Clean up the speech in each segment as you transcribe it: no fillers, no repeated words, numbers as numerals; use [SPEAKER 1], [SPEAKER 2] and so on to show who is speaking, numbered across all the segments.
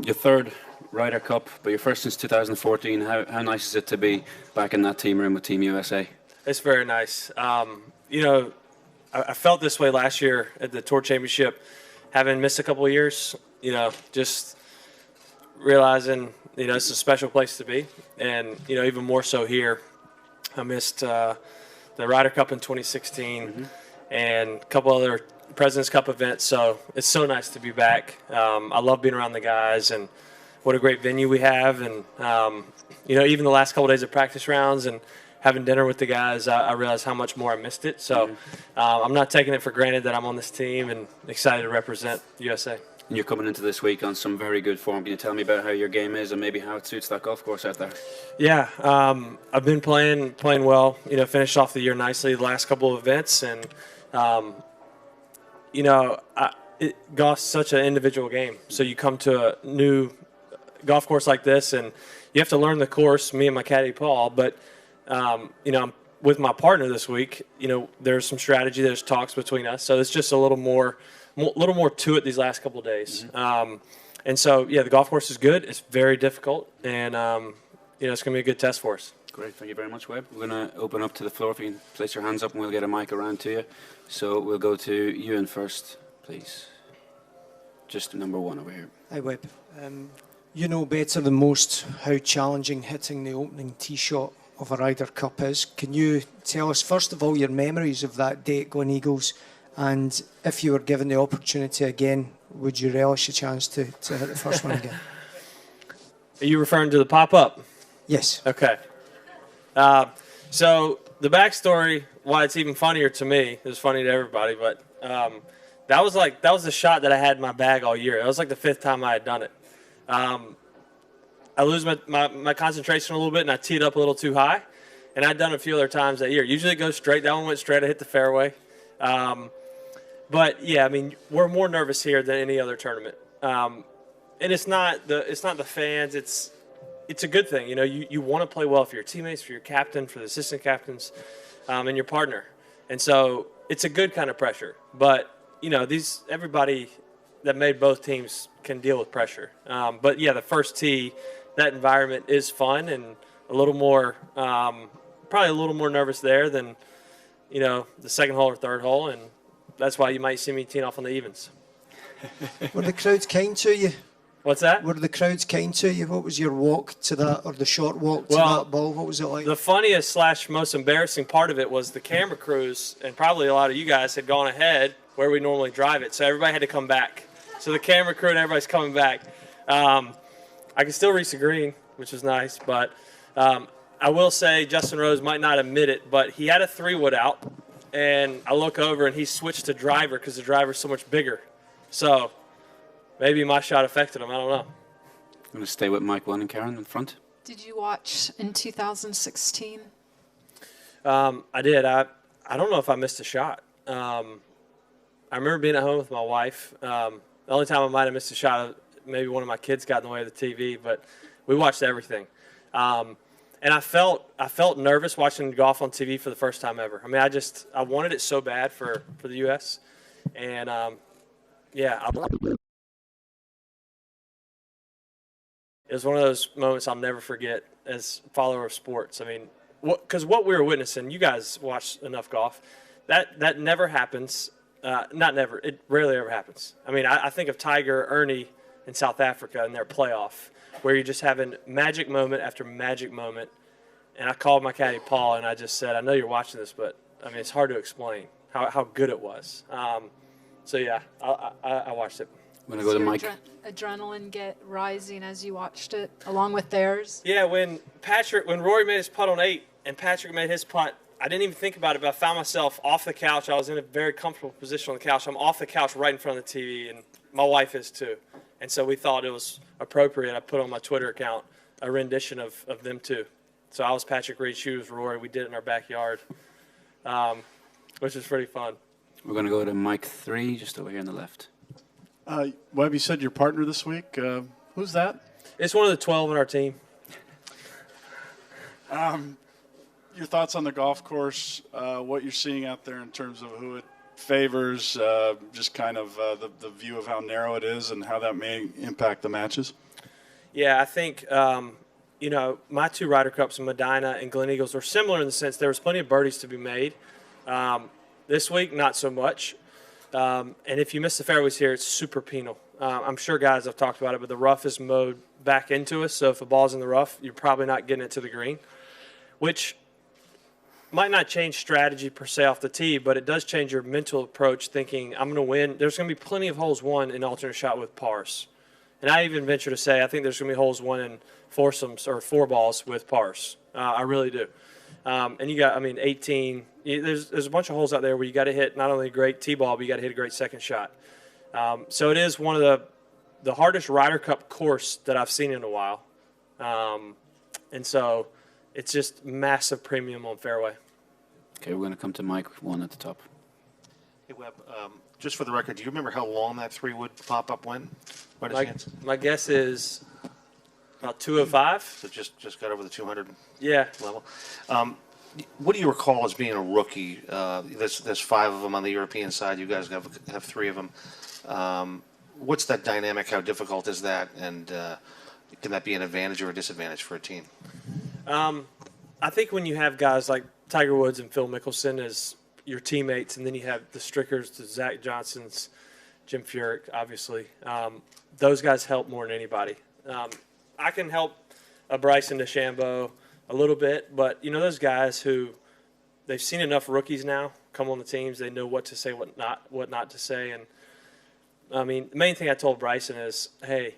[SPEAKER 1] Your third Ryder Cup, but your first since 2014. How nice is it to be back in that team room with Team USA?
[SPEAKER 2] It's very nice. I felt this way last year at the Tour Championship, having missed a couple of years, just realizing, it's a special place to be. And, even more so here. I missed the Ryder Cup in 2016 and a couple other President's Cup events. So it's so nice to be back. I love being around the guys, and what a great venue we have. And, even the last couple of days of practice rounds and having dinner with the guys, I realized how much more I missed it. So I'm not taking it for granted that I'm on this team and excited to represent USA.
[SPEAKER 1] And you're coming into this week on some very good form. Can you tell me about how your game is and maybe how it suits that golf course out there?
[SPEAKER 2] Yeah, I've been playing well. Finished off the year nicely the last couple of events, and golf's such an individual game. So you come to a new golf course like this, and you have to learn the course. Me and my caddy Paul, but I'm with my partner this week. There's some strategy. There's talks between us, so it's just a little more to it these last couple of days. And so, the golf course is good. It's very difficult, and it's going to be a good test for us.
[SPEAKER 1] Great. Thank you very much, Webb. We're going to open up to the floor. If you can place your hands up, and we'll get a mic around to you. So we'll go to Ewan first, please. Just number one over here.
[SPEAKER 3] Hi, Webb. You know better than most how challenging hitting the opening tee shot of a Ryder Cup is. Can you tell us, first of all, your memories of that day at Glen Eagles? And if you were given the opportunity again, would you relish a chance to hit the first one again?
[SPEAKER 2] Are you referring to the pop-up?
[SPEAKER 3] Yes.
[SPEAKER 2] Okay. So the backstory, why it's even funnier to me, it was funny to everybody, but that was the shot that I had in my bag all year. It was like the fifth time I had done it. I lose my concentration a little bit, and I teed up a little too high. And I'd done a few other times that year. Usually it goes straight. That one went straight. I hit the fairway. But yeah, we're more nervous here than any other tournament. And it's not the fans. It's a good thing. You want to play well for your teammates, for your captain, for the assistant captains, and your partner. And so it's a good kind of pressure. But everybody that made both teams can deal with pressure. But yeah, the first tee, that environment is fun and a little more, probably a little more nervous there than the second hole or third hole, and that's why you might see me teeing off on the evens.
[SPEAKER 3] Were the crowds kind to you?
[SPEAKER 2] What's that?
[SPEAKER 3] Were the crowds kind to you? What was your walk to that, or the short walk to that ball? What was it like?
[SPEAKER 2] The funniest / most embarrassing part of it was the camera crews, and probably a lot of you guys had gone ahead where we normally drive it, so everybody had to come back. So the camera crew and everybody's coming back. I can still reach the green, which is nice, but I will say Justin Rose might not admit it, but he had a 3-wood out, and I look over and he switched to driver because the driver's so much bigger. So maybe my shot affected him. I don't know.
[SPEAKER 1] I'm going to stay with Mike 1 and Karen in front.
[SPEAKER 4] Did you watch in 2016?
[SPEAKER 2] I did. I don't know if I missed a shot. I remember being at home with my wife. The only time I might have missed a shot, maybe one of my kids got in the way of the TV, but we watched everything. And I felt nervous watching golf on TV for the first time ever. I wanted it so bad for the U.S. And, it was one of those moments I'll never forget as a follower of sports. Because what we were witnessing, you guys watch enough golf, that never happens. Not never. It rarely ever happens. I think of Tiger, Ernie in South Africa in their playoff, where you're just having magic moment after magic moment. And I called my caddy, Paul, and I just said, I know you're watching this, but, it's hard to explain how good it was. So, yeah, I watched it.
[SPEAKER 1] I'm going to go to Mike.
[SPEAKER 4] Adrenaline get rising as you watched it, along with theirs?
[SPEAKER 2] Yeah, when Rory made his putt on 8 and Patrick made his putt, I didn't even think about it, but I found myself off the couch. I was in a very comfortable position on the couch. I'm off the couch right in front of the TV, and my wife is too. And so we thought it was appropriate. I put on my Twitter account a rendition of them too. So I was Patrick Reed, she was Rory. We did it in our backyard, which was pretty fun.
[SPEAKER 1] We're going to go to Mike 3, just over here on the left.
[SPEAKER 5] Webb, you said your partner this week. Who's that?
[SPEAKER 2] It's one of the 12 in our team.
[SPEAKER 5] Your thoughts on the golf course, what you're seeing out there in terms of who it favors, just kind of the view of how narrow it is and how that may impact the matches?
[SPEAKER 2] Yeah, I think, my 2 Ryder Cups in Medina and Glen Eagles were similar in the sense there was plenty of birdies to be made. This week, not so much. And if you miss the fairways here, it's super penal. I'm sure guys have talked about it, but the rough is mowed back into us. So if a ball's in the rough, you're probably not getting it to the green, which might not change strategy per se off the tee, but it does change your mental approach thinking, I'm going to win. There's going to be plenty of holes won in alternate shot with pars. And I even venture to say I think there's going to be holes won in foursomes or 4 balls with pars. I really do. And you got, 18. There's a bunch of holes out there where you got to hit not only a great tee ball, but you got to hit a great second shot. So it is one of the hardest Ryder Cup course that I've seen in a while. And so it's just massive premium on fairway.
[SPEAKER 1] Okay, we're going to come to Mike 1 at the top.
[SPEAKER 6] Hey, Webb, just for the record, do you remember how long that 3-wood pop-up went? By any chance?
[SPEAKER 2] My guess is about 205.
[SPEAKER 6] So just got over the 200
[SPEAKER 2] Yeah.
[SPEAKER 6] level. What do you recall as being a rookie? There's 5 of them on the European side. You guys have 3 of them. What's that dynamic? How difficult is that? And can that be an advantage or a disadvantage for a team?
[SPEAKER 2] I think when you have guys like Tiger Woods and Phil Mickelson as your teammates, and then you have the Strickers, the Zach Johnsons, Jim Furyk, obviously, those guys help more than anybody. I can help a Bryson DeChambeau a little bit, but those guys who they've seen enough rookies now come on the teams, they know what to say, what not to say, and the main thing I told Bryson is, hey,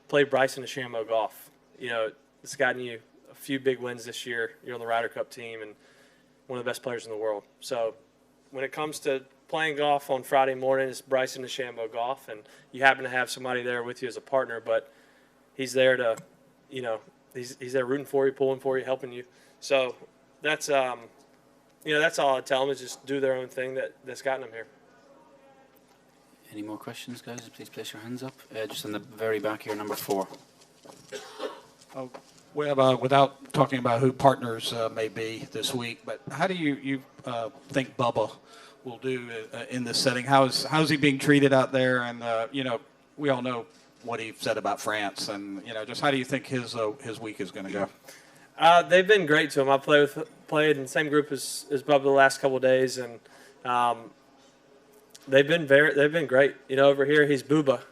[SPEAKER 2] play Bryson DeChambeau golf. It's gotten you a few big wins this year. You're on the Ryder Cup team and one of the best players in the world. So when it comes to playing golf on Friday morning, it's Bryson DeChambeau golf, and you happen to have somebody there with you as a partner, but he's there to, he's there rooting for you, pulling for you, helping you. So that's, that's all I tell them is just do their own thing that's gotten them here.
[SPEAKER 1] Any more questions, guys? Please place your hands up. Just in the very back here, number 4.
[SPEAKER 7] Well, without talking about who partners may be this week, but how do you think Bubba will do in this setting? How's he being treated out there? And we all know what he said about France, and just how do you think his week is going to go?
[SPEAKER 2] They've been great to him. I played in the same group as Bubba the last couple of days, and they've been great. Over here he's Bubba,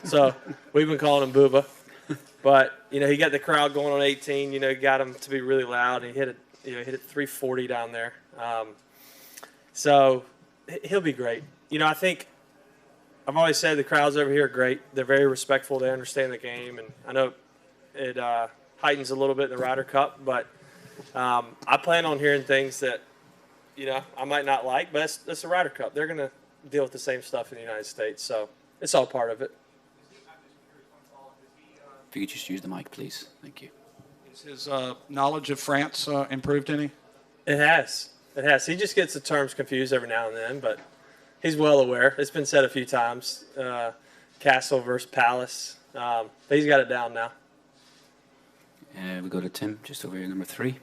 [SPEAKER 2] so we've been calling him Bubba. But he got the crowd going on 18. Got him to be really loud. He hit it. Hit it 340 down there. So he'll be great. I think I've always said the crowds over here are great. They're very respectful. They understand the game, and I know it heightens a little bit in the Ryder Cup. But I plan on hearing things that I might not like, but that's the Ryder Cup. They're going to deal with the same stuff in the United States, so it's all part of it.
[SPEAKER 1] If you could just use the mic, please. Thank you.
[SPEAKER 7] Is his knowledge of France improved any?
[SPEAKER 2] It has. He just gets the terms confused every now and then, but he's well aware. It's been said a few times. Castle versus Palace. But he's got it down now.
[SPEAKER 1] We go to Tim, just over here, number 3.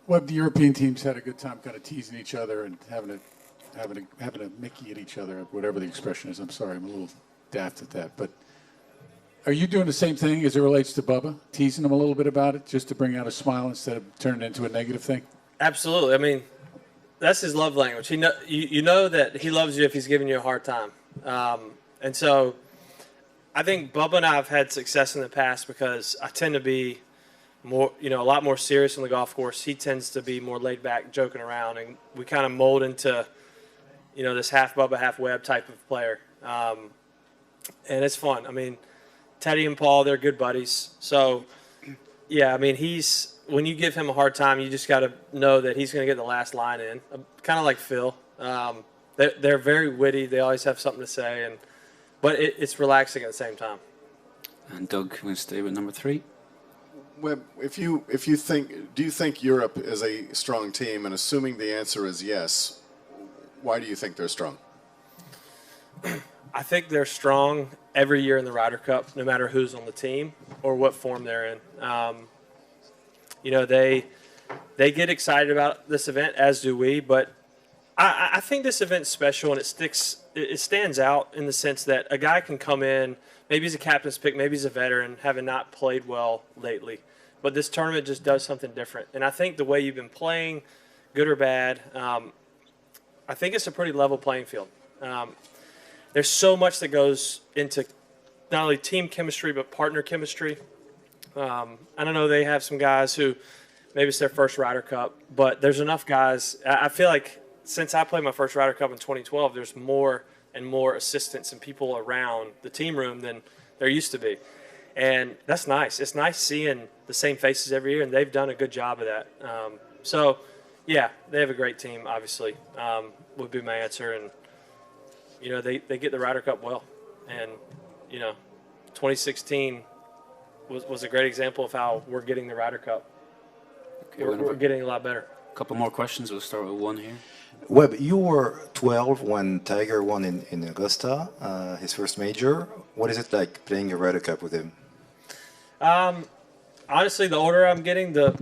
[SPEAKER 8] Well, the European teams had a good time kind of teasing each other and having a Mickey at each other, whatever the expression is. I'm sorry, I'm a little daft at that. But are you doing the same thing as it relates to Bubba? Teasing him a little bit about it just to bring out a smile instead of turning it into a negative thing?
[SPEAKER 2] Absolutely. That's his love language. You know that he loves you if he's giving you a hard time. And so I think Bubba and I have had success in the past because I tend to be more, a lot more serious on the golf course. He tends to be more laid back, joking around, and we kind of mold into, this half Bubba, half Webb type of player. And it's fun. Teddy and Paul, they're good buddies. So, yeah, when you give him a hard time, you just got to know that he's going to get the last line in, kind of like Phil. They're very witty. They always have something to say, but it's relaxing at the same time.
[SPEAKER 1] And Doug, we're going to stay with number 3.
[SPEAKER 9] Webb, do you think Europe is a strong team? And assuming the answer is yes, why do you think they're strong?
[SPEAKER 2] I think they're strong every year in the Ryder Cup, no matter who's on the team or what form they're in. They get excited about this event, as do we, but I think this event's special, and it stands out in the sense that a guy can come in, maybe he's a captain's pick, maybe he's a veteran, having not played well lately. But this tournament just does something different. And I think the way you've been playing, good or bad, I think it's a pretty level playing field. There's so much that goes into not only team chemistry but partner chemistry. I don't know, they have some guys who maybe it's their first Ryder Cup, but there's enough guys. I feel like since I played my first Ryder Cup in 2012, there's more and more assistants and people around the team room than there used to be. And that's nice. It's nice seeing the same faces every year, and they've done a good job of that. So, yeah, they have a great team, obviously, would be my answer. And, you know, they get the Ryder Cup well. And, you know, 2016 was a great example of how we're getting the Ryder Cup.
[SPEAKER 1] Okay,
[SPEAKER 2] We're getting a lot better.
[SPEAKER 1] A couple more questions. We'll start with one here.
[SPEAKER 10] Webb, you were 12 when Tiger won in Augusta, his first major. What is it like playing a Ryder Cup with him?
[SPEAKER 2] Honestly, the older I'm getting, the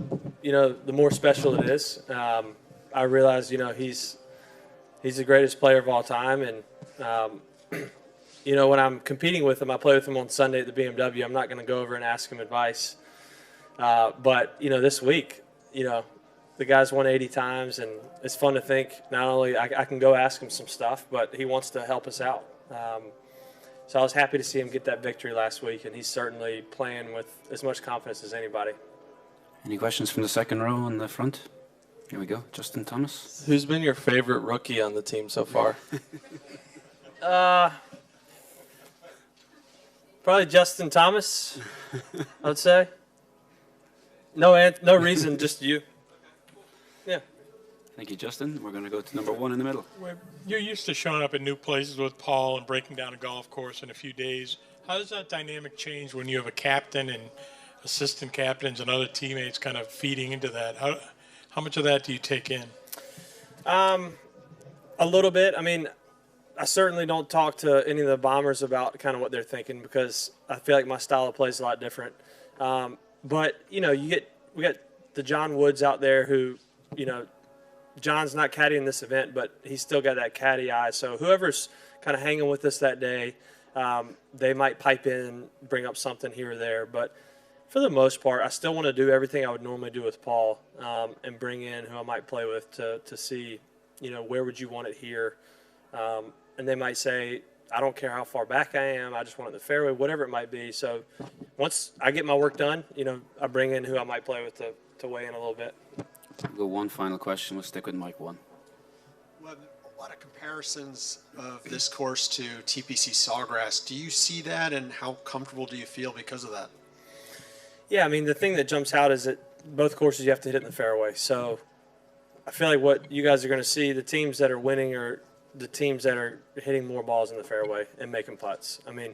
[SPEAKER 2] more special it is. I realize, he's the greatest player of all time, and when I'm competing with him, I play with him on Sunday at the BMW. I'm not going to go over and ask him advice, but this week, the guy's won 80 times, and it's fun to think not only I can go ask him some stuff, but he wants to help us out. So I was happy to see him get that victory last week, and he's certainly playing with as much confidence as anybody.
[SPEAKER 1] Any questions from the second row on the front? Here we go. Justin Thomas.
[SPEAKER 11] Who's been your favorite rookie on the team so far?
[SPEAKER 2] Probably Justin Thomas, I would say. No reason, just you. Yeah.
[SPEAKER 1] Thank you, Justin. We're going to go to number one in the middle.
[SPEAKER 12] You're used to showing up at new places with Paul and breaking down a golf course in a few days. How does that dynamic change when you have a captain and assistant captains and other teammates kind of feeding into that? How much of that do you take in?
[SPEAKER 2] A little bit. I mean, I certainly don't talk to any of the bombers about kind of what they're thinking because I feel like my style of play is a lot different. But, we got the John Woods out there who, John's not caddying this event, but he's still got that caddy eye. So whoever's kind of hanging with us that day, they might pipe in, bring up something here or there. But for the most part, I still want to do everything I would normally do with Paul and bring in who I might play with to see, where would you want it here? And they might say, I don't care how far back I am. I just want it in the fairway, whatever it might be. So once I get my work done, I bring in who I might play with to weigh in a little bit.
[SPEAKER 1] We'll go one final question. We'll stick with Mike one.
[SPEAKER 13] Well, a lot of comparisons of this course to TPC Sawgrass. Do you see that, and how comfortable do you feel because of that?
[SPEAKER 2] Yeah, I mean, the thing that jumps out is that both courses you have to hit it in the fairway. So I feel like what you guys are going to see, the teams that are winning are the teams that are hitting more balls in the fairway and making putts. I mean,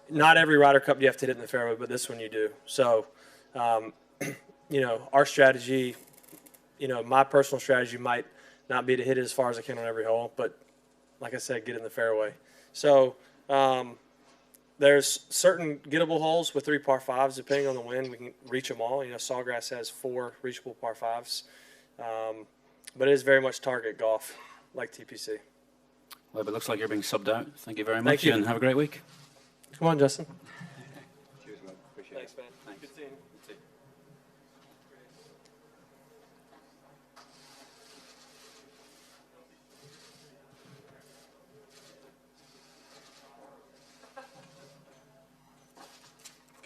[SPEAKER 2] not every Ryder Cup you have to hit it in the fairway, but this one you do. So, our strategy, my personal strategy might not be to hit it as far as I can on every hole, but like I said, get in the fairway. So there's certain gettable holes with 3 par 5s. Depending on the wind, we can reach them all. Sawgrass has 4 reachable par 5s. But it is very much target golf, like TPC.
[SPEAKER 1] Well, it looks like you're being subbed out. Thank you very much,
[SPEAKER 2] Thank you.
[SPEAKER 1] and have a great week.
[SPEAKER 2] Come on, Justin.
[SPEAKER 1] Cheers, man. Appreciate
[SPEAKER 2] Thanks, man.
[SPEAKER 1] Thanks.
[SPEAKER 2] Good seeing you.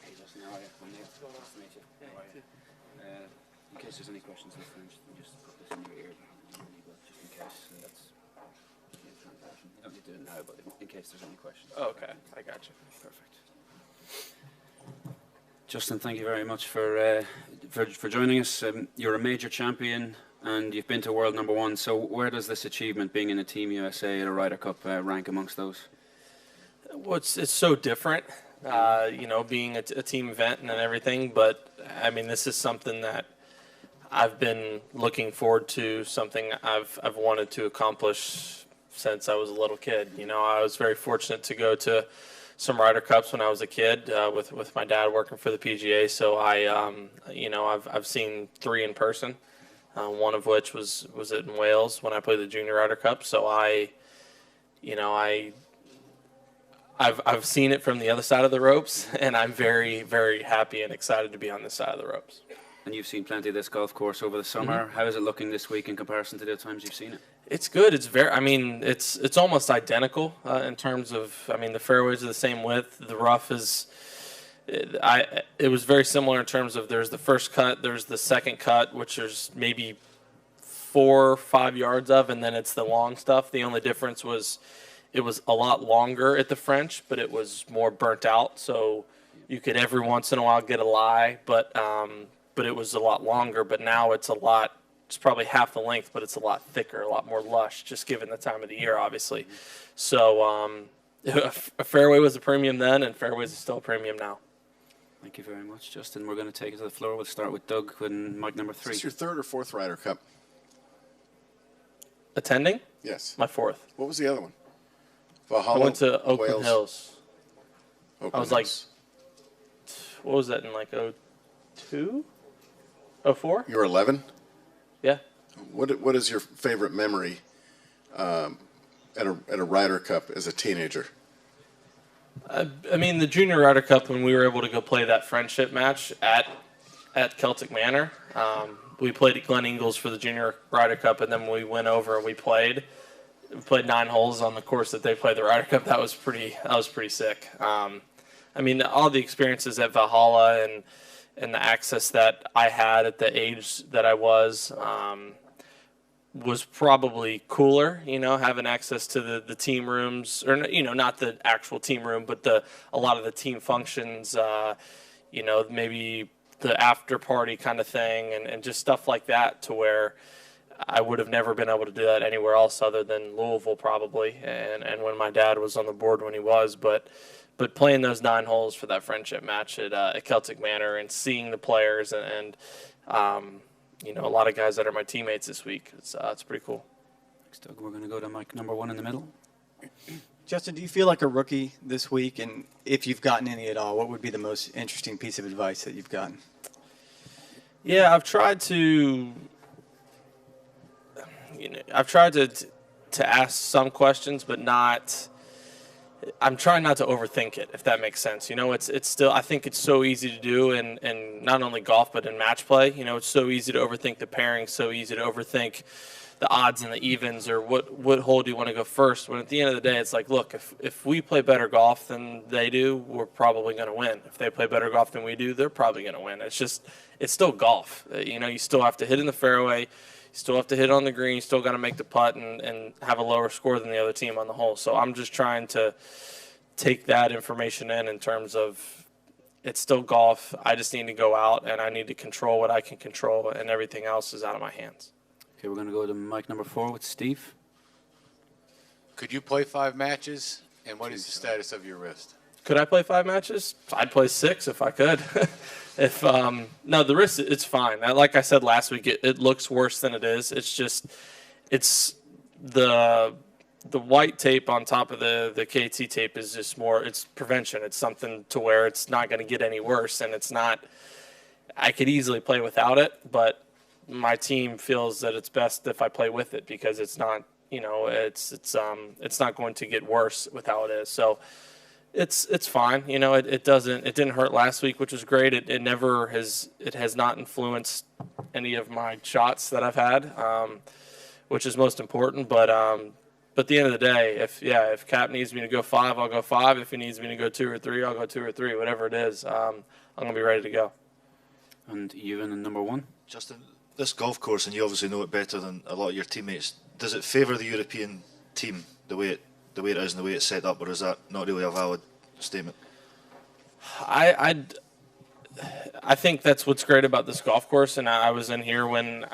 [SPEAKER 1] Hey, Justin, how are you? I'm Neil. Nice to meet you. How are you? In case there's any questions in French, just put this in your ear, just in case. That's translation. You don't need to do it now, but in case there's any questions.
[SPEAKER 11] Oh, okay, I got you.
[SPEAKER 1] Perfect. Justin, thank you very much for joining us. You're a major champion and you've been to world number 1. So where does this achievement, being in a Team USA at a Ryder Cup, rank amongst those?
[SPEAKER 11] Well, it's so different, being a team event and everything. But I mean, this is something that I've been looking forward to, something I've wanted to accomplish since I was a little kid. I was very fortunate to go to some Ryder Cups when I was a kid with my dad working for the PGA. So I've seen 3 in person. one of which was in Wales when I played the Junior Ryder Cup. So I've seen it from the other side of the ropes, and I'm very, very happy and excited to be on this side of the ropes.
[SPEAKER 1] And you've seen plenty of this golf course over the summer.
[SPEAKER 11] Mm-hmm.
[SPEAKER 1] How is it looking this week in comparison to the other times you've seen it?
[SPEAKER 11] It's good. It's very. I mean, it's almost identical in terms of. I mean, the fairways are the same width. The rough is. It was very similar in terms of there's the first cut, there's the second cut, which there's maybe 4 or 5 yards of, and then it's the long stuff. The only difference was it was a lot longer at the French, but it was more burnt out. So you could every once in a while get a lie, but it was a lot longer. But now it's probably half the length, but it's a lot thicker, a lot more lush, just given the time of the year, obviously. So a fairway was a premium then, and fairways is still a premium now.
[SPEAKER 1] Thank you very much, Justin. We're going to take it to the floor. We'll start with Doug in mic number 3.
[SPEAKER 9] Is this your third or fourth Ryder Cup?
[SPEAKER 11] Attending?
[SPEAKER 9] Yes.
[SPEAKER 11] My fourth.
[SPEAKER 9] What was the other one? Valhalla,
[SPEAKER 11] I went to Oakland
[SPEAKER 9] Wales.
[SPEAKER 11] Hills.
[SPEAKER 9] Oakland
[SPEAKER 11] I was like,
[SPEAKER 9] Hills.
[SPEAKER 11] what was that in like 02? 04?
[SPEAKER 9] You were 11?
[SPEAKER 11] Yeah.
[SPEAKER 9] What is your favorite memory at a Ryder Cup as a teenager?
[SPEAKER 11] I mean, the Junior Ryder Cup, when we were able to go play that friendship match at Celtic Manor, we played at Glen Eagles for the Junior Ryder Cup, and then we went over and we played 9 holes on the course that they played the Ryder Cup. That was pretty sick. I mean, all the experiences at Valhalla and the access that I had at the age that I was probably cooler, having access to the team rooms, or, not the actual team room, but a lot of the team functions, maybe the after party kind of thing, and just stuff like that, to where I would have never been able to do that anywhere else other than Louisville, probably, and when my dad was on the board when he was, but playing those 9 holes for that friendship match at Celtic Manor and seeing the players and a lot of guys that are my teammates this week. It's pretty cool.
[SPEAKER 1] Thanks, Doug. We're going to go to mic number 1 in the middle.
[SPEAKER 14] Justin, do you feel like a rookie this week? And if you've gotten any at all, what would be the most interesting piece of advice that you've gotten?
[SPEAKER 11] Yeah, I've tried to ask some questions, but not. I'm trying not to overthink it, if that makes sense. It's still, I think it's so easy to do, and not only golf, but in match play. It's so easy to overthink the pairing, so easy to overthink the odds and the evens, or what hole do you want to go first. When at the end of the day, it's like, look, if we play better golf than they do, we're probably going to win. If they play better golf than we do, they're probably going to win. It's still golf. You still have to hit in the fairway. You still have to hit on the green. You still got to make the putt and have a lower score than the other team on the hole. So I'm just trying to take that information in terms of it's still golf. I just need to go out and I need to control what I can control, and everything else is out of my hands.
[SPEAKER 1] Okay, we're going to go to mic number 4 with Steve.
[SPEAKER 15] Could you play 5 matches, and what is the status of your wrist?
[SPEAKER 11] Could I play 5 matches? I'd play 6 if I could. No, the wrist, it's fine. Like I said last week, it looks worse than it is. It's the white tape on top of the KT tape is just more, it's prevention. It's something to where it's not going to get any worse, and it's not, I could easily play without it, but my team feels that it's best if I play with it, because it's not, it's not going to get worse with how it is. So it's fine. It didn't hurt last week, which was great. It has not influenced any of my shots that I've had, which is most important. But at the end of the day, if Cap needs me to go 5, I'll go 5. If he needs me to go 2 or 3, I'll go 2 or 3. Whatever it is, I'm gonna be ready to go.
[SPEAKER 1] And Ewan in number 1.
[SPEAKER 16] Justin, this golf course, and you obviously know it better than a lot of your teammates, does it favour the European team the way it is and the way it's set up, or is that not really a valid statement?
[SPEAKER 11] I think that's what's great about this golf course, and I was in here when,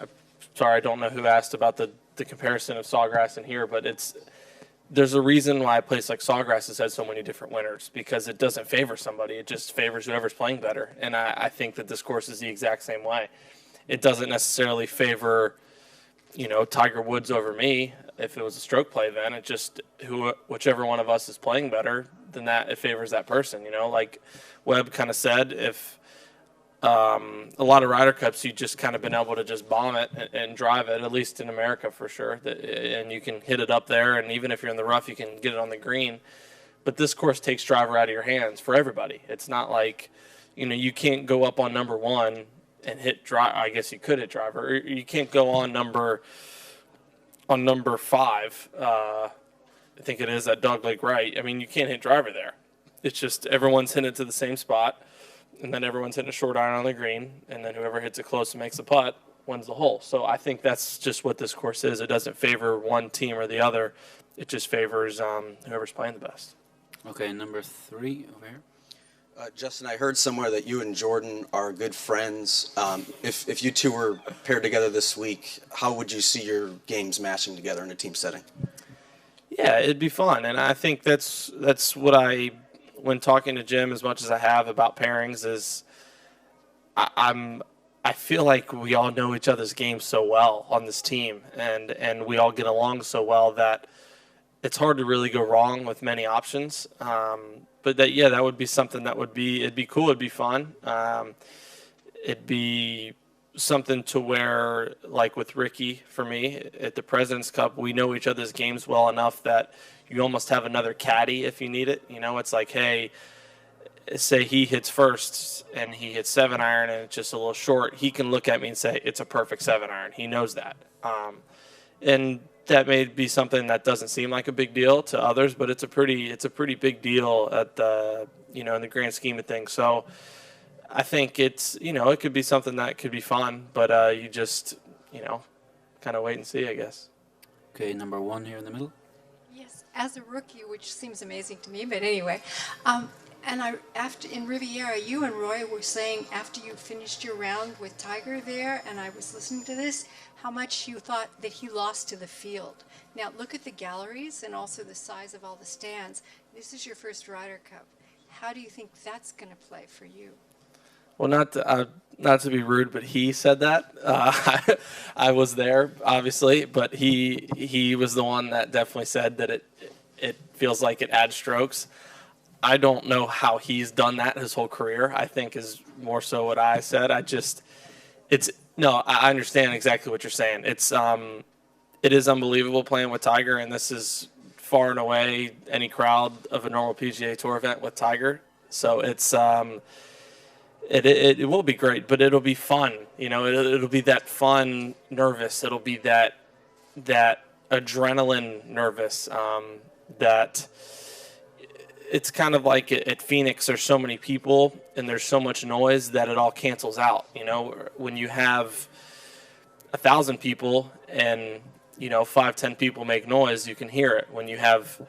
[SPEAKER 11] sorry, I don't know who asked about the comparison of Sawgrass in here, but there's a reason why a place like Sawgrass has had so many different winners, because it doesn't favor somebody. It just favors whoever's playing better, and I think that this course is the exact same way. It doesn't necessarily favor, Tiger Woods over me. If it was a stroke play, then it just whichever one of us is playing better, then that it favors that person. Like Webb kind of said, if a lot of Ryder Cups, you just kind of been able to just bomb it and drive it, at least in America for sure. And you can hit it up there, and even if you're in the rough, you can get it on the green. But this course takes driver out of your hands for everybody. It's not like, you can't go up on number one and hit drive. I guess you could hit driver. Or you can't go on number 5. I think it is at Dog Lake Right. I mean, you can't hit driver there. It's just everyone's hitting it to the same spot, and then everyone's hitting a short iron on the green, and then whoever hits it close and makes the putt wins the hole. So I think that's just what this course is. It doesn't favor one team or the other. It just favors whoever's playing the best.
[SPEAKER 1] Okay, number 3 over here.
[SPEAKER 17] Justin, I heard somewhere that you and Jordan are good friends. If you two were paired together this week, how would you see your games matching together in a team setting?
[SPEAKER 11] Yeah, it'd be fun, and I think that's what when talking to Jim as much as I have about pairings is I feel like we all know each other's games so well on this team, and we all get along so well that it's hard to really go wrong with many options. But that would be something it'd be cool. It'd be fun. It'd be something to where, like with Ricky, for me, at the President's Cup, we know each other's games well enough that you almost have another caddy if you need it. It's like, hey, say he hits first and he hits 7-iron and it's just a little short, he can look at me and say, it's a perfect 7-iron. He knows that. And that may be something that doesn't seem like a big deal to others, but it's a pretty big deal at the, in the grand scheme of things. So I think it's, it could be something that could be fun, but you just, kind of wait and see, I guess.
[SPEAKER 1] Okay, number 1 here in the middle.
[SPEAKER 18] Yes, as a rookie, which seems amazing to me, but anyway, and after in Riviera, you and Roy were saying after you finished your round with Tiger there, and I was listening to this, how much you thought that he lost to the field. Now look at the galleries and also the size of all the stands. This is your first Ryder Cup. How do you think that's going to play for you?
[SPEAKER 11] Well, not to be rude, but he said that. I was there, obviously, but he was the one that definitely said that it feels like it adds strokes. I don't know how he's done that his whole career. I think is more so what I said. I understand exactly what you're saying. It is unbelievable playing with Tiger, and this is far and away any crowd of a normal PGA Tour event with Tiger. So it's it will be great, but it'll be fun. It'll be that fun, nervous. It'll be that adrenaline nervous. That it's kind of like at Phoenix. There's so many people and there's so much noise that it all cancels out. When you have 1,000 people and 5-10 people make noise, you can hear it. When you have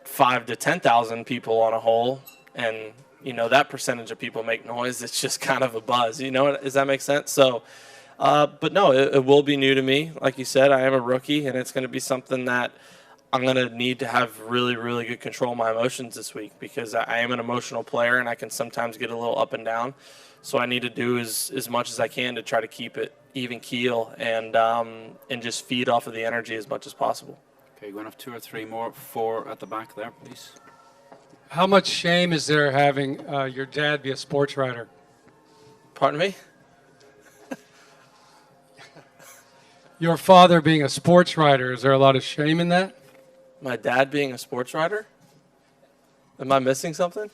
[SPEAKER 11] 5 to 10,000 people on a hole and that percentage of people make noise, it's just kind of a buzz. Does that make sense? So, but no, it will be new to me. Like you said, I am a rookie, and it's going to be something that I'm going to need to have really, really good control of my emotions this week because I am an emotional player, and I can sometimes get a little up and down. So I need to do as much as I can to try to keep it even keel and just feed off of the energy as much as possible.
[SPEAKER 1] Okay, going to have 2 or 3 more. 4 at the back there, please.
[SPEAKER 19] How much shame is there having your dad be a sports writer?
[SPEAKER 11] Pardon me?
[SPEAKER 19] Your father being a sports writer, is there a lot of shame in that?
[SPEAKER 11] My dad being a sports writer? Am I missing something?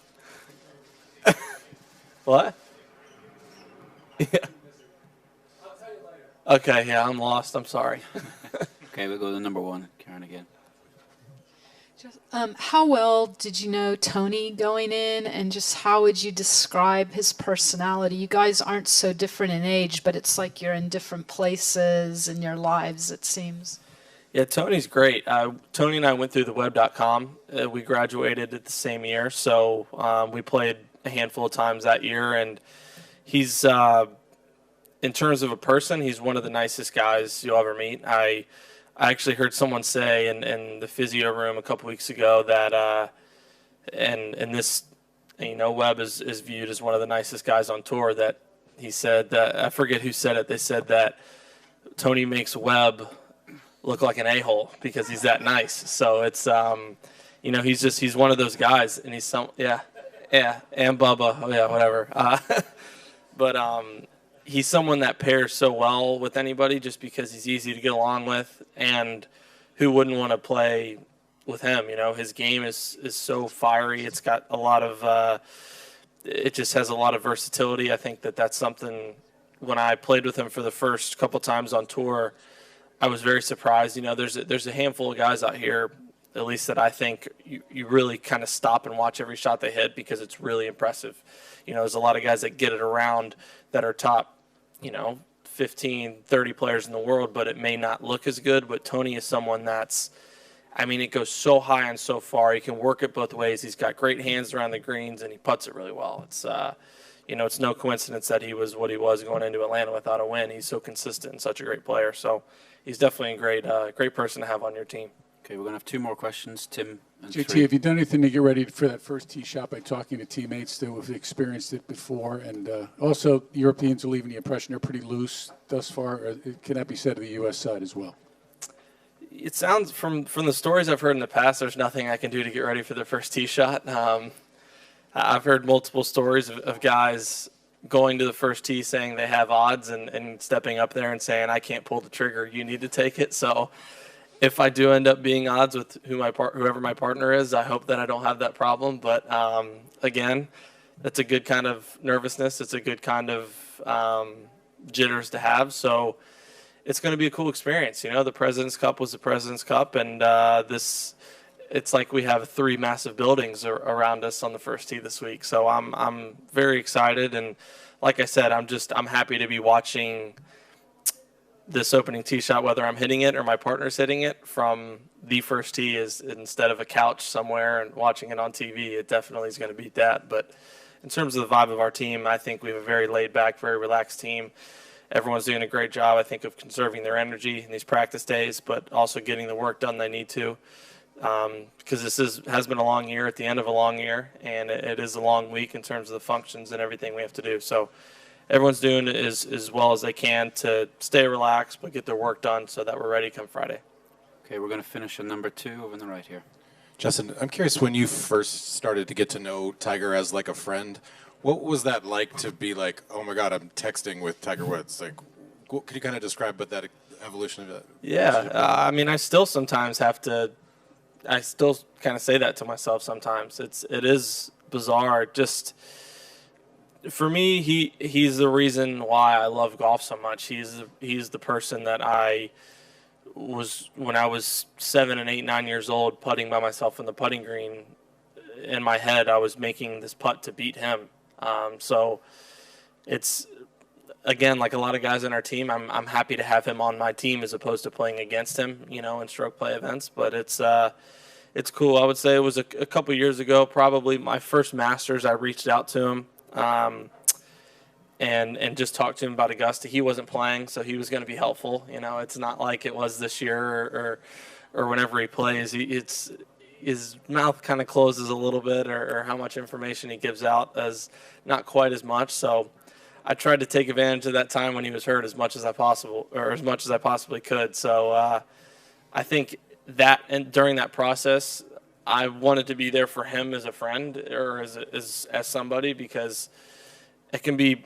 [SPEAKER 11] What? Yeah. I'll tell you later. Okay, yeah, I'm lost. I'm sorry.
[SPEAKER 1] Okay, we'll go to number 1, Karen again.
[SPEAKER 4] How well did you know Tony going in, and just how would you describe his personality? You guys aren't so different in age, but it's like you're in different places in your lives, it seems.
[SPEAKER 11] Yeah, Tony's great. Tony and I went through the web.com. We graduated at the same year, so we played a handful of times that year, and he's, in terms of a person, he's one of the nicest guys you'll ever meet. I actually heard someone say in the physio room a couple weeks ago that, and this, Webb is viewed as one of the nicest guys on tour, that he said that, I forget who said it, they said that Tony makes Webb look like an a-hole because he's that nice. So it's, he's one of those guys, and he's and Bubba, whatever. but he's someone that pairs so well with anybody just because he's easy to get along with, and who wouldn't want to play with him? You know, his game is so fiery. It's got a lot of it just has a lot of versatility. I think that's something. When I played with him for the first couple times on tour, I was very surprised. You know, there's a handful of guys out here, at least that I think you really kind of stop and watch every shot they hit because it's really impressive. You know, there's a lot of guys that get it around that are top, 15, 30 players in the world, but it may not look as good. But Tony is someone that's, it goes so high and so far. He can work it both ways. He's got great hands around the greens, and he putts it really well. It's, it's no coincidence that he was what he was going into Atlanta without a win. He's so consistent and such a great player. So he's definitely a great person to have on your team.
[SPEAKER 1] Okay, we're going to have two more questions. Tim and
[SPEAKER 8] JT,
[SPEAKER 1] three.
[SPEAKER 8] have you done anything to get ready for that first tee shot by talking to teammates that have experienced it before? And also, Europeans are leaving the impression they're pretty loose thus far. Can that be said of the U.S. side as well?
[SPEAKER 11] It sounds, from the stories I've heard in the past, there's nothing I can do to get ready for the first tee shot. I've heard multiple stories of guys going to the first tee saying they have odds and stepping up there and saying, I can't pull the trigger, you need to take it. So if I do end up being odds with whoever my partner is, I hope that I don't have that problem. But again, that's a good kind of nervousness. It's a good kind of jitters to have. So it's going to be a cool experience. The President's Cup was the President's Cup, and it's like we have 3 massive buildings around us on the first tee this week. So I'm very excited, and like I said, I'm happy to be watching this opening tee shot, whether I'm hitting it or my partner's hitting it from the first tee, is instead of a couch somewhere and watching it on TV. It definitely is going to beat that. But in terms of the vibe of our team, I think we have a very laid back, very relaxed team. Everyone's doing a great job, I think, of conserving their energy in these practice days, but also getting the work done they need to. Because this has been a long year at the end of a long year, and it is a long week in terms of the functions and everything we have to do. So everyone's doing as well as they can to stay relaxed but get their work done so that we're ready come Friday.
[SPEAKER 1] Okay, we're going to finish on number 2 over on the right here.
[SPEAKER 20] Justin, I'm curious, when you first started to get to know Tiger as like a friend, what was that like to be like, oh my God, I'm texting with Tiger Woods? Like, could you kind of describe what that evolution of that?
[SPEAKER 11] Yeah, I still sometimes have to. I still kind of say that to myself sometimes. It is bizarre. Just for me, he's the reason why I love golf so much. He's the person that I was when I was 7 and 8, 9 years old, putting by myself in the putting green. In my head, I was making this putt to beat him. So it's, again, like a lot of guys on our team, I'm happy to have him on my team as opposed to playing against him, in stroke play events. But it's cool. I would say it was a couple years ago, probably my first Masters. I reached out to him and just talked to him about Augusta. He wasn't playing, so he was going to be helpful. It's not like it was this year or whenever he plays. His mouth kind of closes a little bit, or how much information he gives out as not quite as much. So I tried to take advantage of that time when he was hurt as much as I possibly could. So I think that, and during that process, I wanted to be there for him as a friend or as somebody, because it can be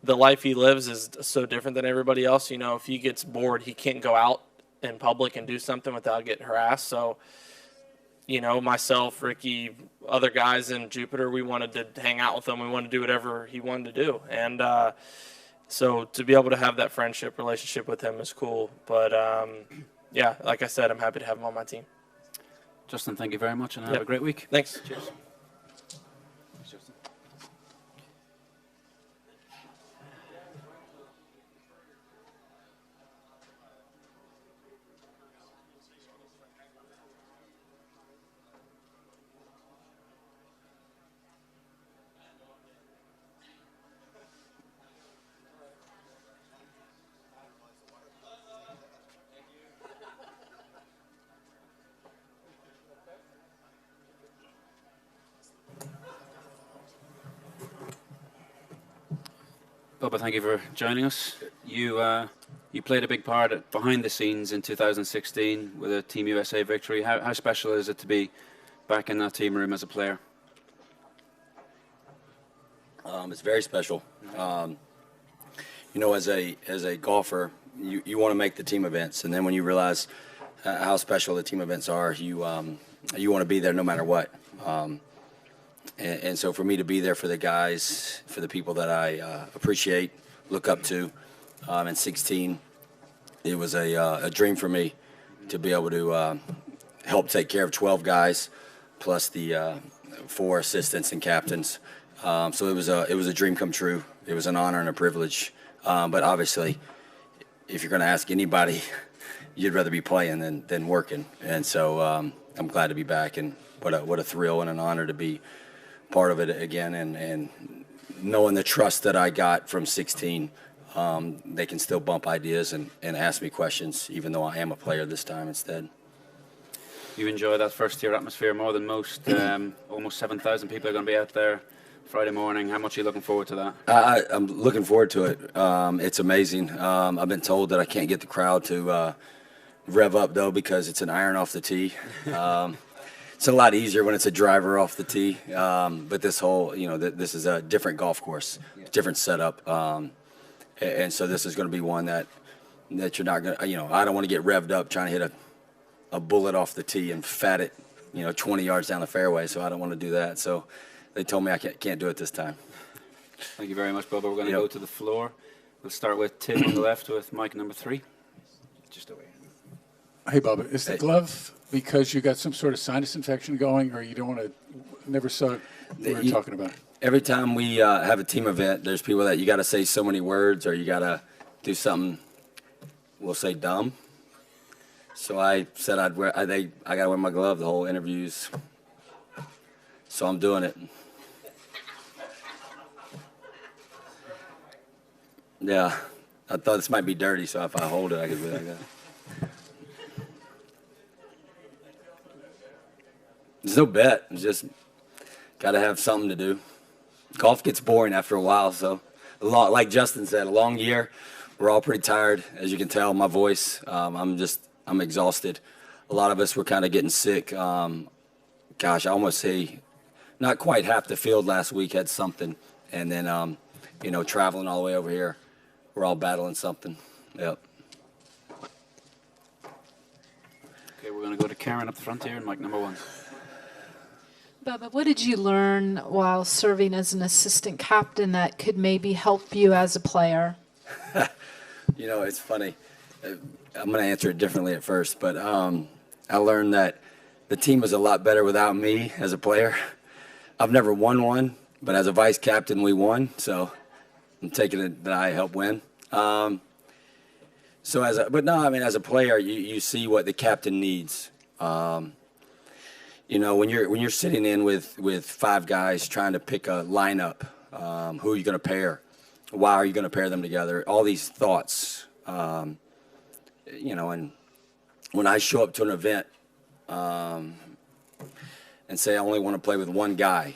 [SPEAKER 11] the life he lives is so different than everybody else. If he gets bored, he can't go out in public and do something without getting harassed. So myself, Ricky, other guys in Jupiter, we wanted to hang out with him. We wanted to do whatever he wanted to do. And so to be able to have that friendship relationship with him is cool. But, yeah, like I said, I'm happy to have him on my team.
[SPEAKER 1] Justin, thank you very much, and have a great week.
[SPEAKER 11] Thanks. Cheers.
[SPEAKER 1] Bubba, thank you for joining us. You played a big part behind the scenes in 2016 with a Team USA victory. How special is it to be back in that team room as a player?
[SPEAKER 21] It's very special. You know, as a golfer, you want to make the team events, and then when you realize how special the team events are, you want to be there no matter what. And so for me to be there for the guys, for the people that I appreciate, look up to, in 16, it was a dream for me to be able to help take care of 12 guys, plus the 4 assistants and captains. So it was a dream come true. It was an honor and a privilege. But obviously, if you're going to ask anybody, you'd rather be playing than working. And so I'm glad to be back, and what a thrill and an honor to be part of it again. And knowing the trust that I got from 16, they can still bump ideas and ask me questions, even though I am a player this time instead.
[SPEAKER 1] You enjoy that first-year atmosphere more than most. Almost 7,000 people are going to be out there Friday morning. How much are you looking forward to that?
[SPEAKER 21] I'm looking forward to it. It's amazing. I've been told that I can't get the crowd to rev up, though, because it's an iron off the tee. It's a lot easier when it's a driver off the tee. But this whole, this is a different golf course, different setup. And so this is going to be one that you're not going to, I don't want to get revved up trying to hit a bullet off the tee and fat it, 20 yards down the fairway. So I don't want to do that. So they told me I can't do it this time.
[SPEAKER 1] Thank you very much, Bubba. We're going to go to the floor. We'll start with Tim on the left with mic number 3. Just away.
[SPEAKER 8] Hey, Bubba, is the glove because you got some sort of sinus infection going, or you don't want to? Never saw it. We were talking about it.
[SPEAKER 21] Every time we have a team event, there's people that you got to say so many words, or you got to do something, we'll say dumb. So I said I got to wear my glove the whole interviews. So I'm doing it. Yeah, I thought this might be dirty, so if I hold it, I could be like that. There's no bet. It's just got to have something to do. Golf gets boring after a while, so like Justin said, a long year. We're all pretty tired, as you can tell. My voice, I'm exhausted. A lot of us were kind of getting sick. I almost say not quite half the field last week had something, and then traveling all the way over here, we're all battling something. Yep.
[SPEAKER 1] Okay, we're going to go to Karen up the front here, and mic number 1.
[SPEAKER 4] Bubba, what did you learn while serving as an assistant captain that could maybe help you as a player?
[SPEAKER 21] It's funny. I'm going to answer it differently at first, but I learned that the team was a lot better without me as a player. I've never won one, but as a vice captain, we won, so I'm taking it that I helped win. As a player, you see what the captain needs. When you're sitting in with 5 guys trying to pick a lineup, who are you going to pair? Why are you going to pair them together? All these thoughts, and when I show up to an event and say I only want to play with one guy,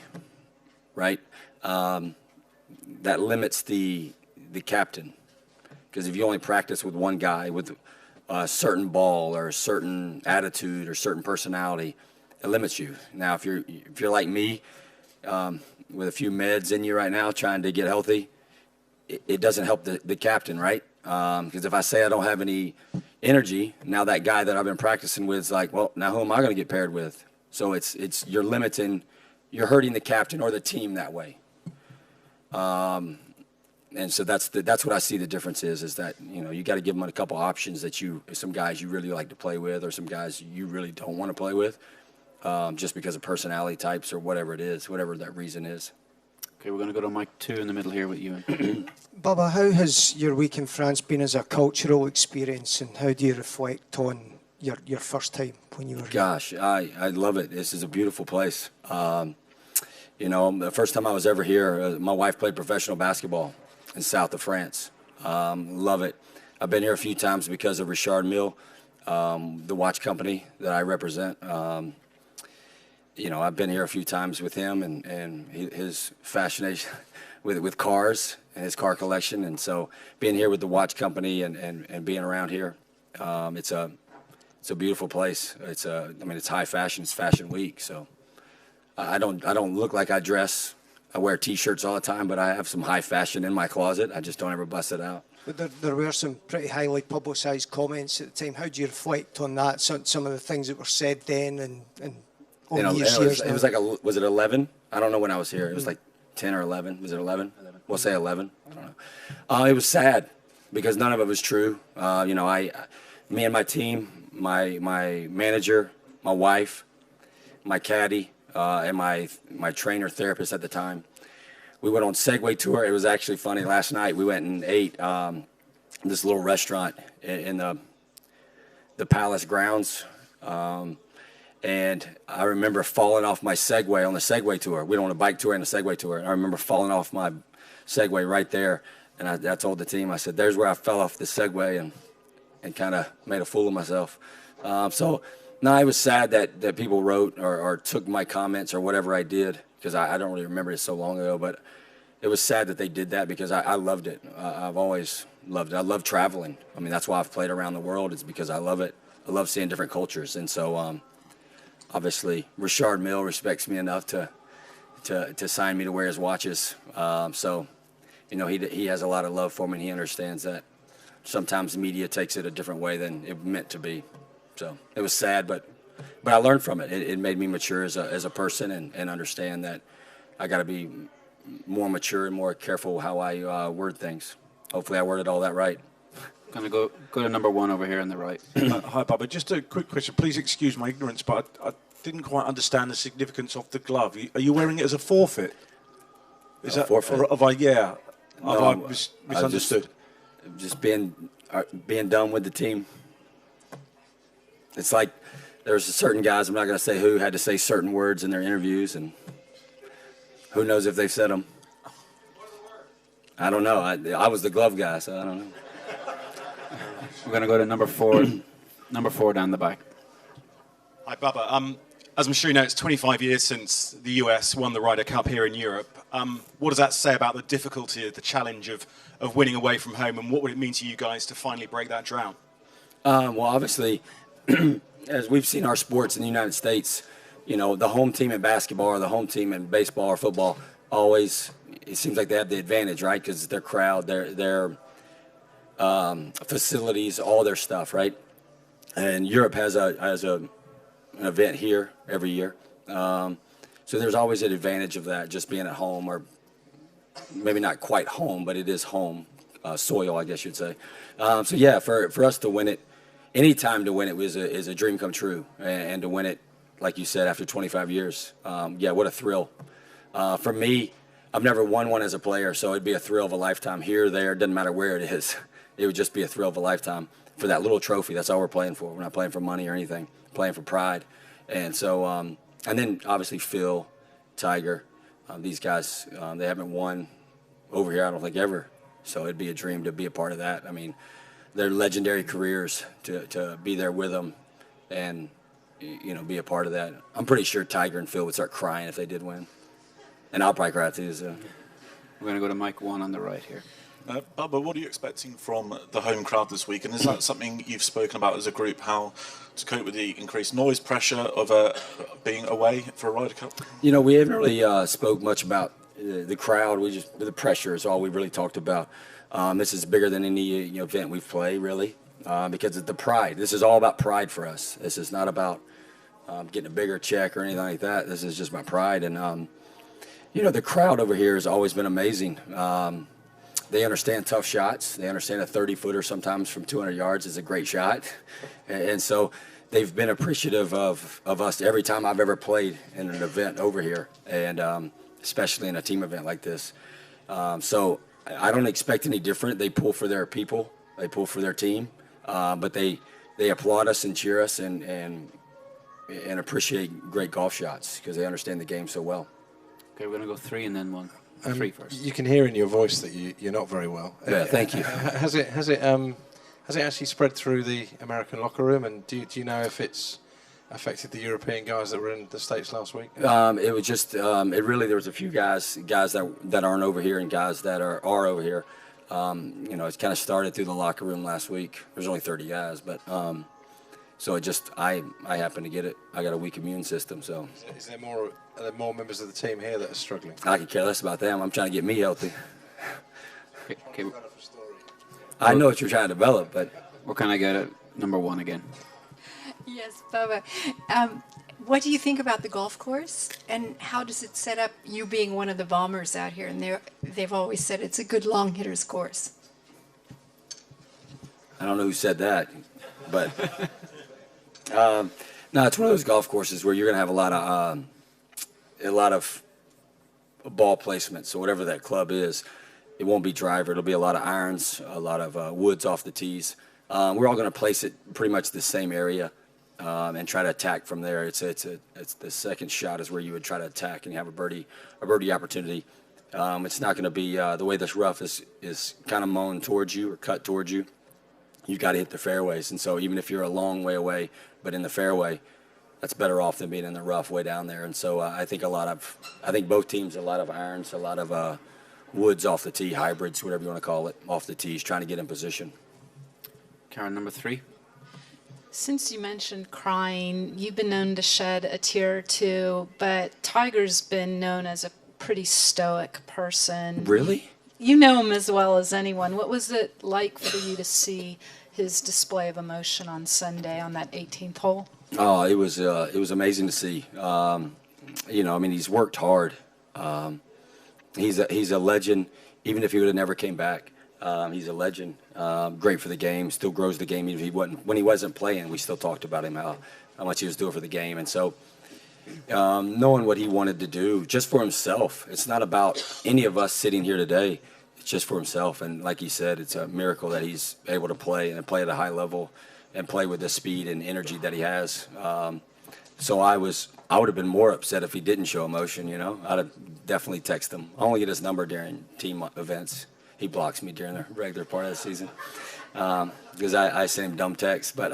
[SPEAKER 21] right? That limits the captain, because if you only practice with one guy with a certain ball or a certain attitude or certain personality, it limits you. Now, if you're like me, with a few meds in you right now, trying to get healthy, it doesn't help the captain, right? Because if I say I don't have any energy, now that guy that I've been practicing with is like, well, now who am I going to get paired with? So you're you're hurting the captain or the team that way. And so that's what I see the difference is that, you got to give them a couple options some guys you really like to play with, or some guys you really don't want to play with. Just because of personality types or whatever it is, whatever that reason is.
[SPEAKER 1] Okay, we're going to go to mic 2 in the middle here with you.
[SPEAKER 3] Bubba, how has your week in France been as a cultural experience, and how do you reflect on your first time when you were here?
[SPEAKER 21] Gosh, I love it. This is a beautiful place. The first time I was ever here, my wife played professional basketball in south of France. Love it. I've been here a few times because of Richard Mille, the watch company that I represent. I've been here a few times with him and his fascination with cars and his car collection. And so being here with the watch company and being around here, it's a beautiful place. It's high fashion. It's Fashion Week. So I don't look like I dress I wear T-shirts all the time, but I have some high fashion in my closet. I just don't ever bust it out.
[SPEAKER 3] But there were some pretty highly publicised comments at the time. How do you reflect on that? Some of the things that were said then and all these years
[SPEAKER 21] it was like was it 11? I don't know when I was here. It was like 10 or 11. Was it 11? We'll say 11. I don't know. It was sad because none of it was true. Me and my team, my manager, my wife, my caddy, and my trainer therapist at the time, we went on Segway tour. It was actually funny. Last night we went and ate this little restaurant in the Palace grounds. And I remember falling off my Segway on the Segway tour. We went on a bike tour and a Segway tour. And I remember falling off my Segway right there. And I told the team, I said, there's where I fell off the Segway and kind of made a fool of myself. No, it was sad that people wrote or took my comments or whatever I did, because I don't really remember it so long ago. But it was sad that they did that because I loved it. I've always loved it. I love traveling. I mean, that's why I've played around the world. It's because I love it. I love seeing different cultures. And so obviously, Richard Mille respects me enough to sign me to wear his watches. He has a lot of love for me, and he understands that sometimes the media takes it a different way than it meant to be. So it was sad, but I learned from it. It made me mature as a person and understand that I got to be more mature and more careful how I word things. Hopefully, I worded all that right.
[SPEAKER 1] Going to go to number one over here on the right.
[SPEAKER 5] Hi, Bubba. Just a quick question. Please excuse my ignorance, but I didn't quite understand the significance of the glove. Are you wearing it as a forfeit? Is that
[SPEAKER 21] forfeit?
[SPEAKER 5] Or have I? Yeah. Have
[SPEAKER 21] No,
[SPEAKER 5] I misunderstood?
[SPEAKER 21] Just being done with the team. It's like there's certain guys, I'm not going to say who, had to say certain words in their interviews, and who knows if they've said them. I don't know. I was the glove guy, so I don't know.
[SPEAKER 1] We're going to go to number four. Number four down the back.
[SPEAKER 22] Hi, Bubba. As I'm sure you know, it's 25 years since the US won the Ryder Cup here in Europe. What does that say about the difficulty, the challenge of winning away from home, and what would it mean to you guys to finally break that drought?
[SPEAKER 21] Well, obviously, as we've seen our sports in the United States, the home team in basketball or the home team in baseball or football, always, it seems like they have the advantage, right? Because their crowd, their facilities, all their stuff, right? And Europe has an event here every year. So there's always an advantage of that, just being at home, or maybe not quite home, but it is home soil, I guess you'd say. For us to win it, any time to win it is a dream come true, and to win it, like you said, after 25 years, what a thrill. For me, I've never won one as a player, so it'd be a thrill of a lifetime. Here, there, doesn't matter where it is. It would just be a thrill of a lifetime for that little trophy. That's all we're playing for. We're not playing for money or anything. We're playing for pride. And so, and then obviously Phil, Tiger, these guys, they haven't won over here, I don't think, ever. So it'd be a dream to be a part of that. I mean, they're legendary careers, to be there with them and, be a part of that. I'm pretty sure Tiger and Phil would start crying if they did win. And I'll probably cry too. So.
[SPEAKER 1] We're going to go to mic one on the right here.
[SPEAKER 5] Bubba, what are you expecting from the home crowd this week? And is that something you've spoken about as a group, how to cope with the increased noise pressure of being away for a Ryder Cup?
[SPEAKER 21] We haven't really spoke much about the crowd. The pressure is all we really talked about. This is bigger than any event we've played, really, because of the pride. This is all about pride for us. This is not about getting a bigger check or anything like that. This is just my pride. And, the crowd over here has always been amazing. They understand tough shots. They understand a 30-footer sometimes from 200 yards is a great shot. And so they've been appreciative of us every time I've ever played in an event over here, and especially in a team event like this. So I don't expect any different. They pull for their people. They pull for their team. But they applaud us and cheer us and appreciate great golf shots because they understand the game so well.
[SPEAKER 1] Okay, we're going to go three and then one. Three first.
[SPEAKER 20] You can hear in your voice that you're not very well.
[SPEAKER 21] Yeah, thank you.
[SPEAKER 20] Has it actually spread through the American locker room? And do you know if it's affected the European guys that were in the States last week?
[SPEAKER 21] It was just there was a few guys that aren't over here and guys that are over here. It's kind of started through the locker room last week. There's only 30 guys, but So I happen to get it. I got a weak immune system, so
[SPEAKER 6] Are there more members of the team here that are struggling?
[SPEAKER 21] I could care less about them. I'm trying to get me healthy.
[SPEAKER 1] Okay.
[SPEAKER 21] I know what you're trying to develop, but
[SPEAKER 1] Or can I go to number one again?
[SPEAKER 18] Yes, Bubba. What do you think about the golf course, and how does it set up? You being one of the bombers out here, and they've always said it's a good long hitters course.
[SPEAKER 21] I don't know who said that, but no, it's one of those golf courses where you're going to have a lot of ball placement. So whatever that club is, it won't be driver. It'll be a lot of irons, a lot of woods off the tees. We're all going to place it pretty much the same area and try to attack from there. It's the second shot is where you would try to attack and you have a birdie opportunity. It's not going to be the way this rough is kind of mown towards you or cut towards you. You got to hit the fairways, and so even if you're a long way away, but in the fairway, that's better off than being in the rough way down there. And so I think both teams, a lot of irons, a lot of woods off the tee, hybrids, whatever you want to call it, off the tees, trying to get in position.
[SPEAKER 1] Karen, number 3.
[SPEAKER 4] Since you mentioned crying, you've been known to shed a tear or two, but Tiger's been known as a pretty stoic person.
[SPEAKER 21] Really?
[SPEAKER 4] You know him as well as anyone. What was it like for you to see his display of emotion on Sunday on that 18th hole?
[SPEAKER 21] Oh, it was amazing to see. He's worked hard. He's a legend. Even if he would have never came back, he's a legend. Great for the game. Still grows the game. Even if when he wasn't playing, we still talked about him how much he was doing for the game. And so, knowing what he wanted to do just for himself. It's not about any of us sitting here today. It's just for himself. And like he said, it's a miracle that he's able to play and play at a high level and play with the speed and energy that he has. So I would have been more upset if he didn't show emotion. I'd have definitely texted him. I only get his number during team events. He blocks me during the regular part of the season because I send him dumb texts. But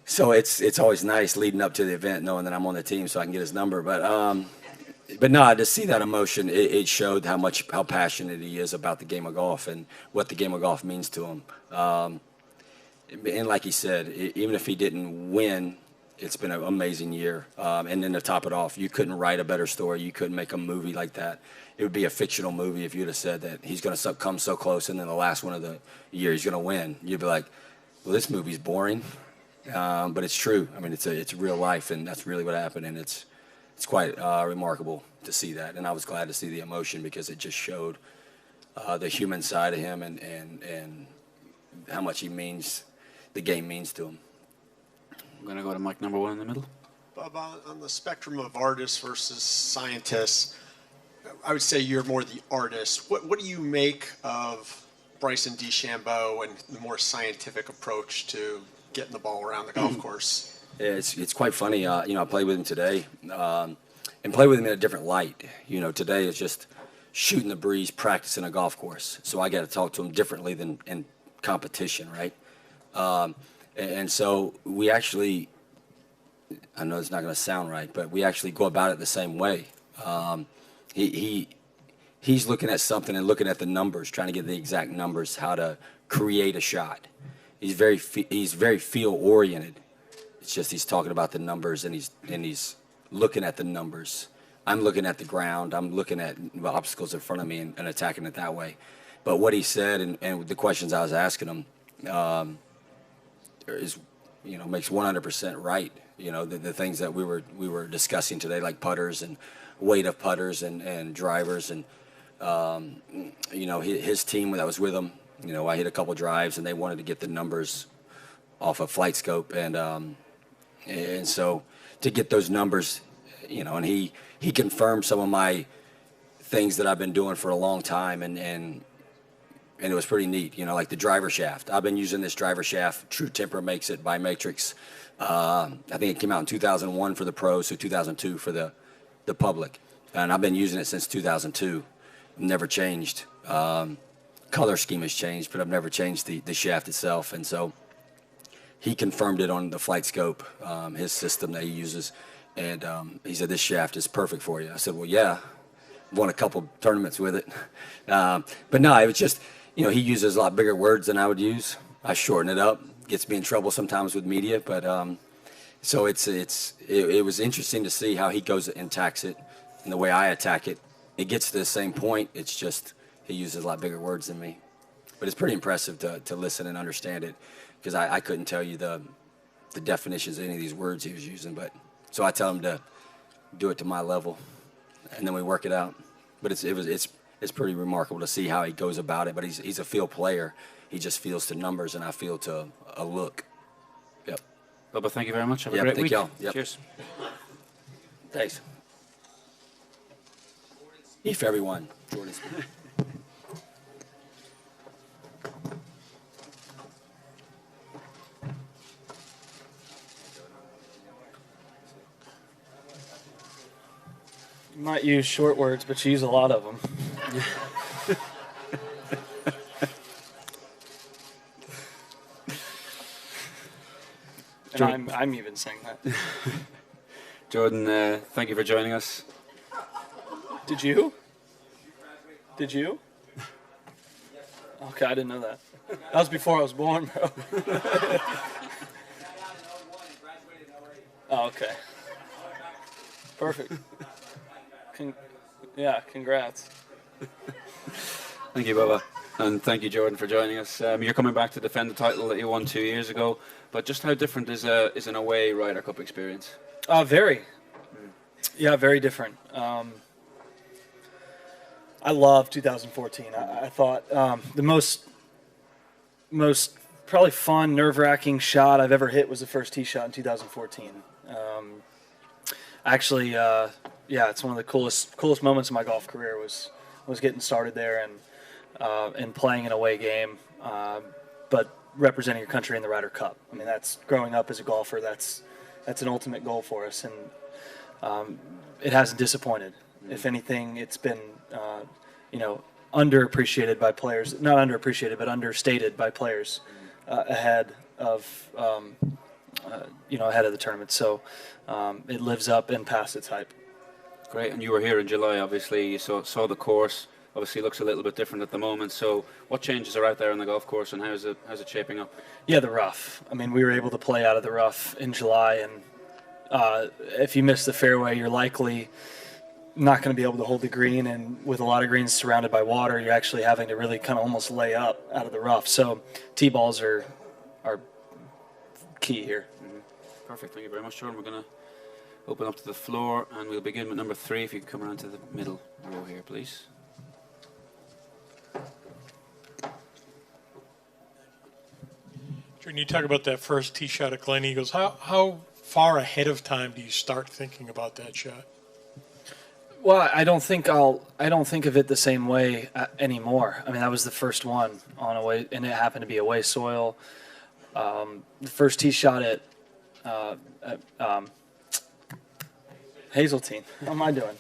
[SPEAKER 21] so it's always nice leading up to the event knowing that I'm on the team so I can get his number. But no, to see that emotion, it showed how passionate he is about the game of golf and what the game of golf means to him. And like he said, even if he didn't win, it's been an amazing year. And then to top it off, you couldn't write a better story. You couldn't make a movie like that. It would be a fictional movie if you'd have said that he's going to come so close and then the last one of the year he's going to win. You'd be like, well, this movie's boring. But it's true. I mean, it's real life, and that's really what happened. And it's quite remarkable to see that. And I was glad to see the emotion because it just showed the human side of him and how much the game means to him.
[SPEAKER 1] I'm going to go to mic number 1 in the middle.
[SPEAKER 13] Bob, on the spectrum of artists versus scientists, I would say you're more the artist. What do you make of Bryson DeChambeau and the more scientific approach to getting the ball around the golf course?
[SPEAKER 21] Yeah, it's quite funny. I played with him today and play with him in a different light. Today it's just shooting the breeze, practicing a golf course. So I got to talk to him differently than in competition, right? And so we actually, I know it's not going to sound right, but we actually go about it the same way. He's looking at something and looking at the numbers, trying to get the exact numbers, how to create a shot. He's very feel oriented. It's just he's talking about the numbers and he's looking at the numbers. I'm looking at the ground. I'm looking at the obstacles in front of me and attacking it that way. But what he said and the questions I was asking him makes 100% right. The things that we were discussing today, like putters and weight of putters and drivers and his team that was with him. I hit a couple drives and they wanted to get the numbers off of Flight Scope and so to get those numbers, and he confirmed some of my things that I've been doing for a long time and it was pretty neat, like the driver shaft. I've been using this driver shaft. True Temper makes it by Matrix. I think it came out in 2001 for the pros, so 2002 for the public. And I've been using it since 2002. Never changed. Color scheme has changed, but I've never changed the shaft itself. And so he confirmed it on the Flight Scope, his system that he uses. And he said, this shaft is perfect for you. I said, well, yeah. Won a couple tournaments with it. But no, it was just, he uses a lot bigger words than I would use. I shorten it up gets me in trouble sometimes with media, but so it was interesting to see how he goes and attacks it, and the way I attack it. It gets to the same point. It's just he uses a lot bigger words than me, but it's pretty impressive to listen and understand it, because I couldn't tell you the definitions of any of these words he was using. But so I tell him to do it to my level, and then we work it out. But it's pretty remarkable to see how he goes about it. But he's a feel player. He just feels to numbers, and I feel to a look. Yep.
[SPEAKER 7] Bubba, thank you very much. Have a
[SPEAKER 21] Yep,
[SPEAKER 7] great
[SPEAKER 21] thank
[SPEAKER 7] week.
[SPEAKER 21] y'all. Yep.
[SPEAKER 7] Cheers.
[SPEAKER 21] Thanks. E for everyone. Jordan.
[SPEAKER 2] You might use short words, but you use a lot of them. And I'm even saying that.
[SPEAKER 7] Jordan, thank you for joining us.
[SPEAKER 2] Did you? Did you? Okay, I didn't know that. That was before I was born, bro. Oh, okay. Perfect. Yeah, congrats.
[SPEAKER 7] Thank you, Bubba. And thank you, Jordan, for joining us. You're coming back to defend the title that you won 2 years ago, but just how different is an away Ryder Cup experience?
[SPEAKER 2] Very. Yeah, very different. I love 2014. I thought the most probably fun, nerve-wracking shot I've ever hit was the first tee shot in 2014. Actually, yeah, it's one of the coolest moments of my golf career was getting started there and playing an away game, but representing your country in the Ryder Cup. I mean, that's growing up as a golfer. That's an ultimate goal for us, and it hasn't disappointed. If anything, it's been underappreciated by players. Not underappreciated, but understated by players ahead of ahead of the tournament. So it lives up and past its hype.
[SPEAKER 7] Great, and you were here in July, obviously. You saw the course. Obviously, looks a little bit different at the moment. So, what changes are out there on the golf course, and how's it shaping up?
[SPEAKER 2] Yeah, the rough. I mean, we were able to play out of the rough in July, and if you miss the fairway, you're likely not going to be able to hold the green. And with a lot of greens surrounded by water, you're actually having to really kind of almost lay up out of the rough. So, tee balls are key here.
[SPEAKER 7] Mm-hmm. Perfect. Thank you very much, Jordan. We're going to open up to the floor, and we'll begin with number 3. If you can come around to the middle row here, please.
[SPEAKER 12] Jordan, you talk about that first tee shot at Glen Eagles. How far ahead of time do you start thinking about that shot?
[SPEAKER 2] Well, I don't think of it the same way anymore. I mean, that was the first one on away, and it happened to be away soil. The first tee shot at Hazeltine. How am I doing?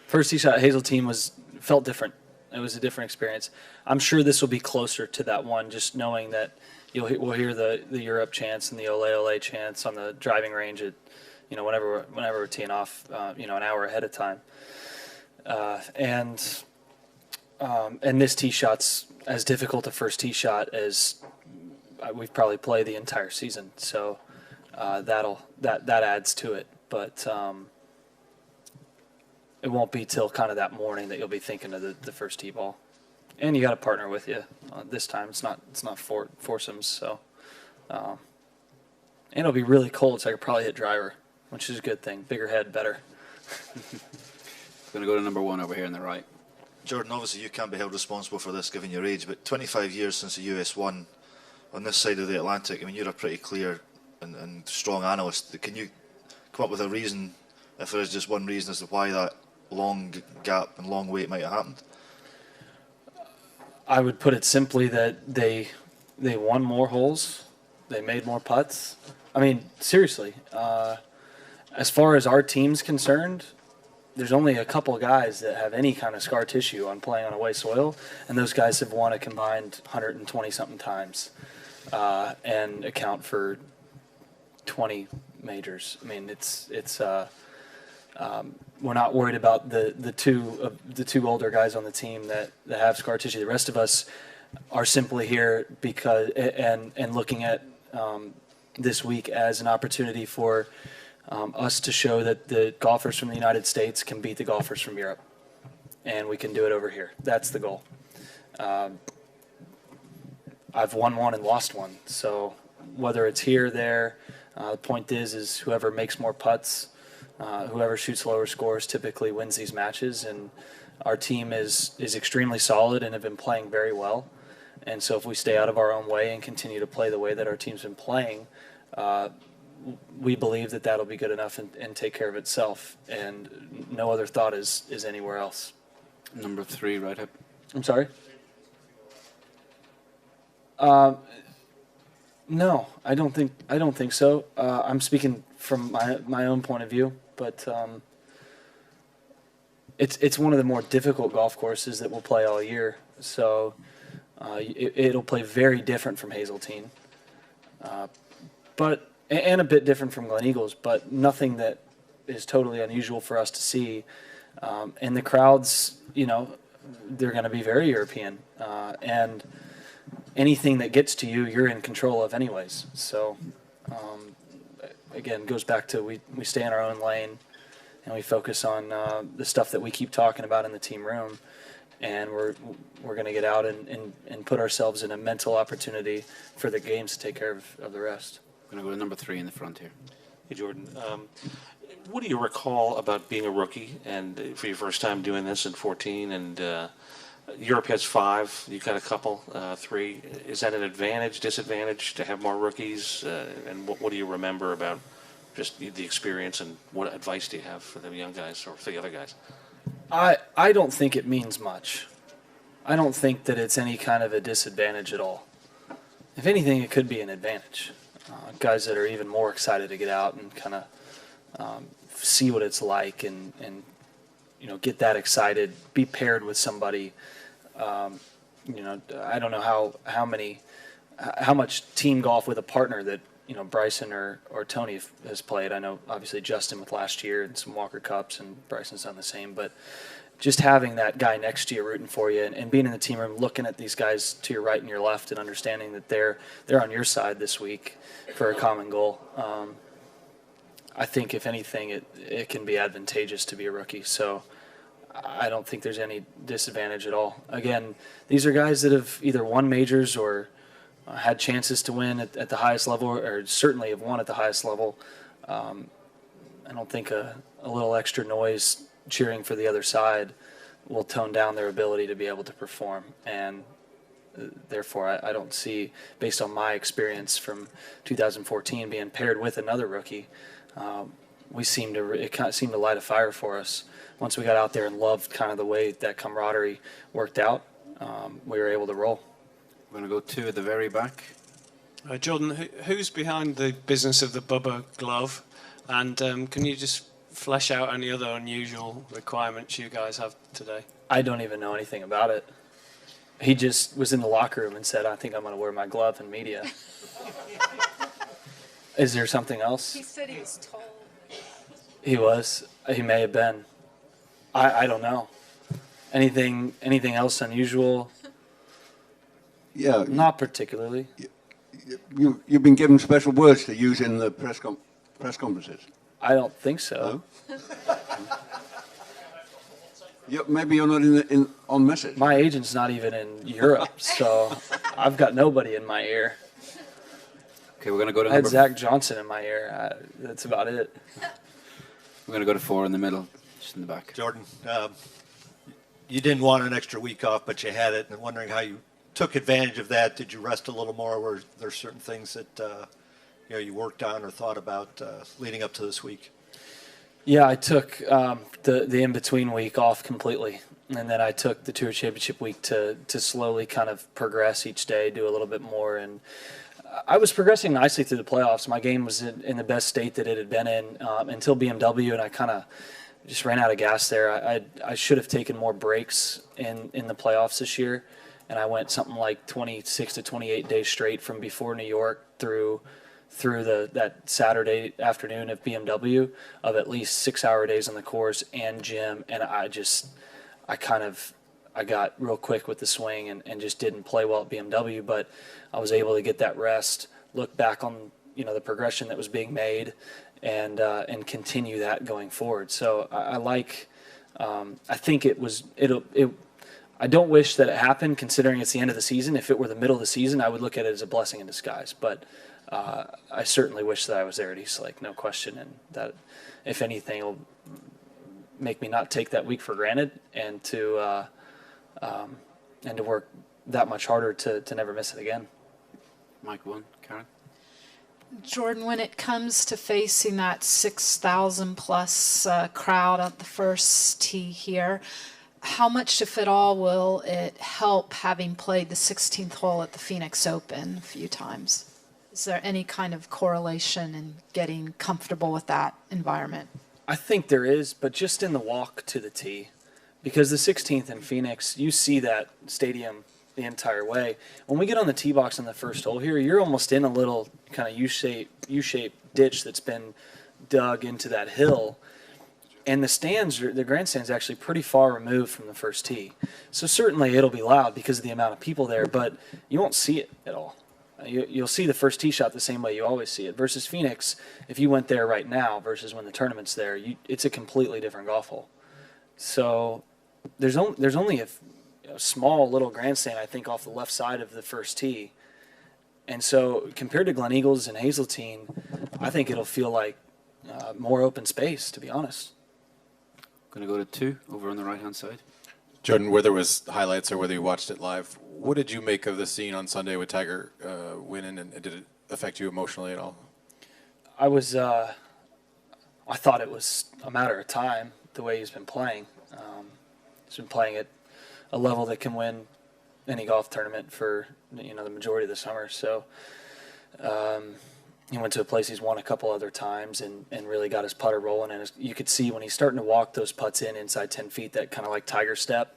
[SPEAKER 2] First tee shot at Hazeltine felt different. It was a different experience. I'm sure this will be closer to that one, just knowing that we'll hear the Europe chants and the Ole Ole chants on the driving range at whenever we're teeing off an hour ahead of time. And this tee shot's as difficult a first tee shot as we've probably played the entire season. So that adds to it. But it won't be till kind of that morning that you'll be thinking of the first tee ball. And you got a partner with you this time. It's not foursomes. So, and it'll be really cold, so I could probably hit driver, which is a good thing. Bigger head, better.
[SPEAKER 7] Going to go to number 1 over here on the right.
[SPEAKER 16] Jordan, obviously you can't be held responsible for this given your age, but 25 years since the US won on this side of the Atlantic, I mean, you're a pretty clear and strong analyst. Can you come up with a reason, if there is just one reason, as to why that long gap and long wait might have happened?
[SPEAKER 2] I would put it simply that they won more holes, they made more putts. I mean, seriously, as far as our team's concerned, there's only a couple of guys that have any kind of scar tissue on playing on away soil, and those guys have won a combined 120-something times and account for 20 majors. I mean, we're not worried about the two older guys on the team that have scar tissue. The rest of us
[SPEAKER 9] are simply here because and looking at this week as an opportunity for us to show that the golfers from the United States can beat the golfers from Europe, and we can do it over here. That's the goal. I've won one and lost one, so whether it's here or there, the point is whoever makes more putts, whoever shoots lower scores typically wins these matches, and our team is extremely solid and have been playing very well. And so if we stay out of our own way and continue to play the way that our team's been playing, we believe that that'll be good enough and take care of itself. And no other thought is anywhere else.
[SPEAKER 7] Number 3, right up.
[SPEAKER 9] I'm sorry? No, I don't think so. I'm speaking from my own point of view, but it's one of the more difficult golf courses that we'll play all year. So it'll play very different from Hazeltine, but and a bit different from Glen Eagles, but nothing that is totally unusual for us to see. And the crowds, they're going to be very European, and anything that gets to you, you're in control of anyways. So, again, goes back to we stay in our own lane, and we focus on the stuff that we keep talking about in the team room, and we're going to get out and put ourselves in a mental opportunity for the games to take care of the rest.
[SPEAKER 7] I'm going to go to number 3 in the front here.
[SPEAKER 10] Hey, Jordan. What do you recall about being a rookie and for your first time doing this in 14? And Europe has 5. You've got a couple, 3. Is that an advantage, disadvantage to have more rookies? And what do you remember about just the experience, and what advice do you have for the young guys or for the other guys?
[SPEAKER 9] I don't think it means much. I don't think that it's any kind of a disadvantage at all. If anything, it could be an advantage. Guys that are even more excited to get out and kind of see what it's like and get that excited, be paired with somebody. I don't know how much team golf with a partner that Bryson or Tony has played. I know obviously Justin with last year and some Walker Cups, and Bryson's done the same, but just having that guy next to you rooting for you and being in the team room, looking at these guys to your right and your left and understanding that they're on your side this week for a common goal. I think if anything, it can be advantageous to be a rookie. So I don't think there's any disadvantage at all. Again, these are guys that have either won majors or had chances to win at the highest level, or certainly have won at the highest level. I don't think a little extra noise cheering for the other side will tone down their ability to be able to perform. And therefore, I don't see, based on my experience from 2014 being paired with another rookie, it seemed to light a fire for us. Once we got out there and loved kind of the way that camaraderie worked out, we were able to roll.
[SPEAKER 7] We're going to go 2 at the very back.
[SPEAKER 23] Jordan, who's behind the business of the Bubba glove? And can you just flesh out any other unusual requirements you guys have today?
[SPEAKER 9] I don't even know anything about it. He just was in the locker room and said, I think I'm going to wear my glove in media. Is there something else?
[SPEAKER 18] He said he was told.
[SPEAKER 9] He was. He may have been. I don't know. Anything else unusual?
[SPEAKER 24] Yeah.
[SPEAKER 9] Not particularly.
[SPEAKER 24] You've been given special words to use in the press conferences.
[SPEAKER 9] I don't think so.
[SPEAKER 24] No? Maybe you're not on message.
[SPEAKER 9] My agent's not even in Europe, so I've got nobody in my ear.
[SPEAKER 7] Okay, we're going to go to
[SPEAKER 9] I had
[SPEAKER 7] number
[SPEAKER 9] Zach Johnson in my ear. That's about it.
[SPEAKER 7] We're going to go to 4 in the middle, just in the back.
[SPEAKER 25] Jordan, you didn't want an extra week off, but you had it, and I'm wondering how you took advantage of that. Did you rest a little more? Were there certain things that you worked on or thought about leading up to this week?
[SPEAKER 9] Yeah, I took the in-between week off completely, and then I took the Tour Championship week to slowly kind of progress each day, do a little bit more, and I was progressing nicely through the playoffs. My game was in the best state that it had been in until BMW, and I kind of just ran out of gas there. I should have taken more breaks in the playoffs this year, and I went something like 26 to 28 days straight from before New York through that Saturday afternoon of BMW of at least 6-hour days on the course and gym, and I I got real quick with the swing and just didn't play well at BMW, but I was able to get that rest, look back on, the progression that was being made, and continue that going forward. So I think I don't wish that it happened, considering it's the end of the season. If it were the middle of the season, I would look at it as a blessing in disguise. But I certainly wish that I was there at East Lake, no question. And that, if anything, will make me not take that week for granted, and to work that much harder to never miss it again.
[SPEAKER 7] Mike one, Karen.
[SPEAKER 4] Jordan, when it comes to facing that 6,000 plus crowd at the first tee here, how much, if at all, will it help having played the 16th hole at the Phoenix Open a few times? Is there any kind of correlation in getting comfortable with that environment?
[SPEAKER 9] I think there is, but just in the walk to the tee, because the 16th in Phoenix, you see that stadium the entire way. When we get on the tee box on the first hole here, you're almost in a little kind of U-shaped ditch that's been dug into that hill. And the grandstand's actually pretty far removed from the first tee. So certainly it'll be loud because of the amount of people there, but you won't see it at all. You'll see the first tee shot the same way you always see it. Versus Phoenix, if you went there right now versus when the tournament's there, it's a completely different golf hole. So there's only a small little grandstand, I think, off the left side of the first tee. And so compared to Glen Eagles and Hazeltine, I think it'll feel like more open space, to be honest.
[SPEAKER 7] Going to go to 2 over on the right-hand side.
[SPEAKER 20] Jordan, whether it was highlights or whether you watched it live, what did you make of the scene on Sunday with Tiger winning, and did it affect you emotionally at all?
[SPEAKER 9] I thought it was a matter of time, the way he's been playing. He's been playing at a level that can win any golf tournament for the majority of the summer. So he went to a place he's won a couple other times and really got his putter rolling. And you could see when he's starting to walk those putts inside 10 feet, that kind of like Tiger step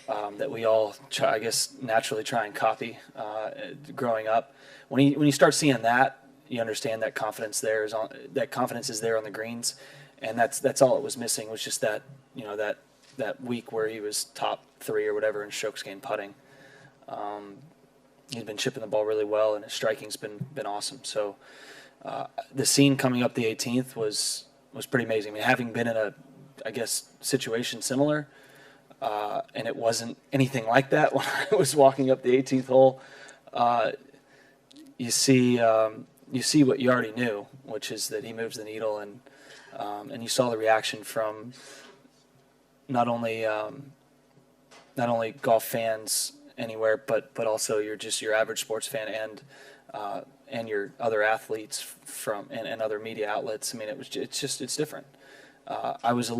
[SPEAKER 9] that we all, I guess, naturally try and copy growing up. When you start seeing that, you understand that confidence is there on the greens, and that's all it was missing, was just that that week where he was top 3 or whatever in strokes gained putting. He's been chipping the ball really well, and his striking's been awesome. So the scene coming up the 18th was pretty amazing. I mean, having been in a, I guess, situation similar, and it wasn't anything like that when I was walking up the 18th hole. You see what you already knew, which is that he moves the needle, and you saw the reaction from not only golf fans anywhere, but also your average sports fan and your other athletes from and other media outlets. I mean, it's different. I was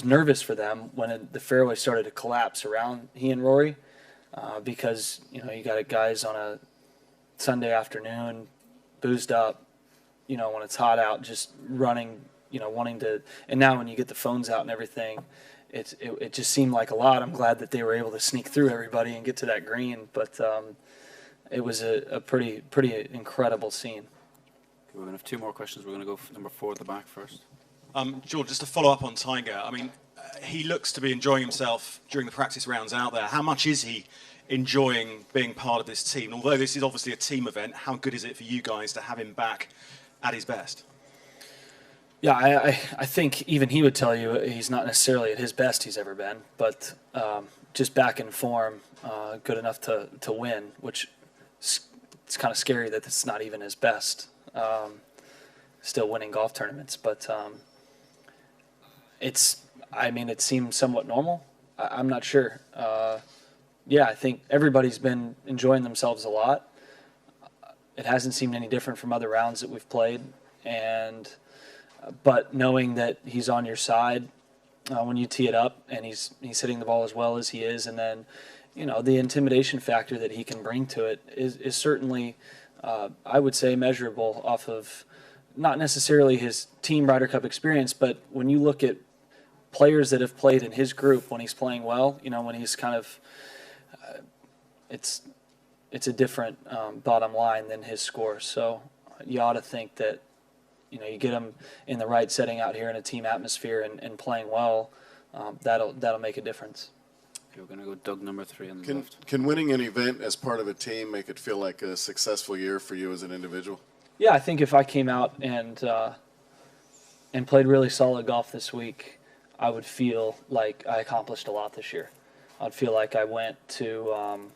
[SPEAKER 9] nervous for them when the fairway started to collapse around he and Rory, because you got guys on a Sunday afternoon, boozed up, when it's hot out, just running, wanting to. And now when you get the phones out and everything, it just seemed like a lot. I'm glad that they were able to sneak through everybody and get to that green, but it was a pretty incredible scene.
[SPEAKER 7] Okay, we're going to have 2 more questions. We're going to go for number 4 at the back first.
[SPEAKER 22] George, just to follow up on Tiger, I mean, he looks to be enjoying himself during the practice rounds out there. How much is he enjoying being part of this team? Although this is obviously a team event, how good is it for you guys to have him back at his best?
[SPEAKER 9] Yeah, I think even he would tell you he's not necessarily at his best he's ever been, but just back in form, good enough to win, which it's kind of scary that it's not even his best. Still winning golf tournaments, but it seems somewhat normal. I'm not sure. Yeah, I think everybody's been enjoying themselves a lot. It hasn't seemed any different from other rounds that we've played, but knowing that he's on your side when you tee it up, and he's hitting the ball as well as he is, and then the intimidation factor that he can bring to it is certainly, I would say, measurable off of not necessarily his team Ryder Cup experience, but when you look at players that have played in his group when he's playing well, when he's kind of, it's a different bottom line than his score. So you ought to think that, you get him in the right setting out here in a team atmosphere and playing well, that'll make a difference.
[SPEAKER 7] Okay, we're going to go Doug number 3 on the
[SPEAKER 11] Can,
[SPEAKER 7] left.
[SPEAKER 11] can winning an event as part of a team make it feel like a successful year for you as an individual?
[SPEAKER 9] Yeah, I think if I came out and played really solid golf this week, I would feel like I accomplished a lot this year. I'd feel like I went to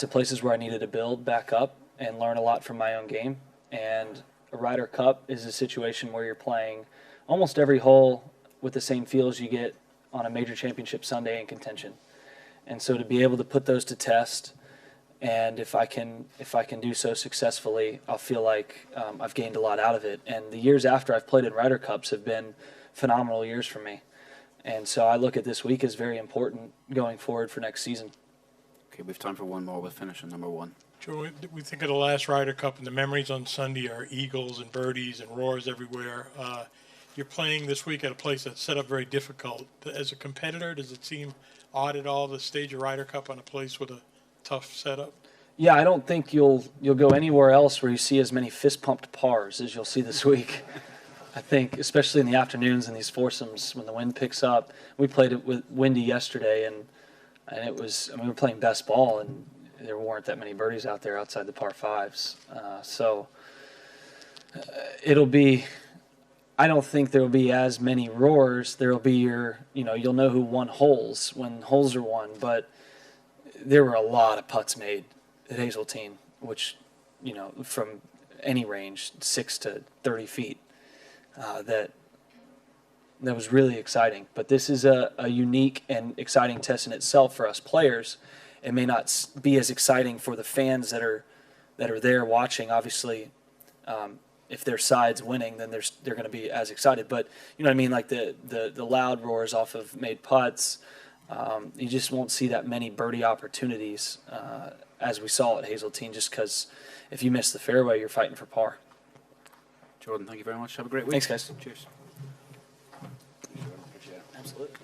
[SPEAKER 9] places where I needed to build back up and learn a lot from my own game. And a Ryder Cup is a situation where you're playing almost every hole with the same feel as you get on a major championship Sunday in contention. And so to be able to put those to test, and if I can do so successfully, I'll feel like I've gained a lot out of it. And the years after I've played in Ryder Cups have been phenomenal years for me. And so I look at this week as very important going forward for next season.
[SPEAKER 7] Okay, we have time for one more. We'll finish on number 1.
[SPEAKER 12] Joe, we think of the last Ryder Cup, and the memories on Sunday are eagles and birdies and roars everywhere. You're playing this week at a place that's set up very difficult. As a competitor, does it seem odd at all to stage a Ryder Cup on a place with a tough setup?
[SPEAKER 9] Yeah, I don't think you'll go anywhere else where you see as many fist-pumped pars as you'll see this week. I think, especially in the afternoons and these foursomes when the wind picks up. We played it with windy yesterday, and it was. I mean, we were playing best ball, and there weren't that many birdies out there outside the par 5s. It'll be. I don't think there will be as many roars. There will be you'll know who won holes when holes are won, but there were a lot of putts made at Hazeltine, which, from any range, 6 to 30 feet, that was really exciting. But this is a unique and exciting test in itself for us players. It may not be as exciting for the fans that are there watching. Obviously, if their side's winning, then they're going to be as excited. But you know what I mean, like the loud roars off of made putts. You just won't see that many birdie opportunities as we saw at Hazeltine, just because if you miss the fairway, you're fighting for par.
[SPEAKER 7] Jordan, thank you very much. Have a great week.
[SPEAKER 9] Thanks, guys.
[SPEAKER 7] Cheers.
[SPEAKER 9] Absolutely.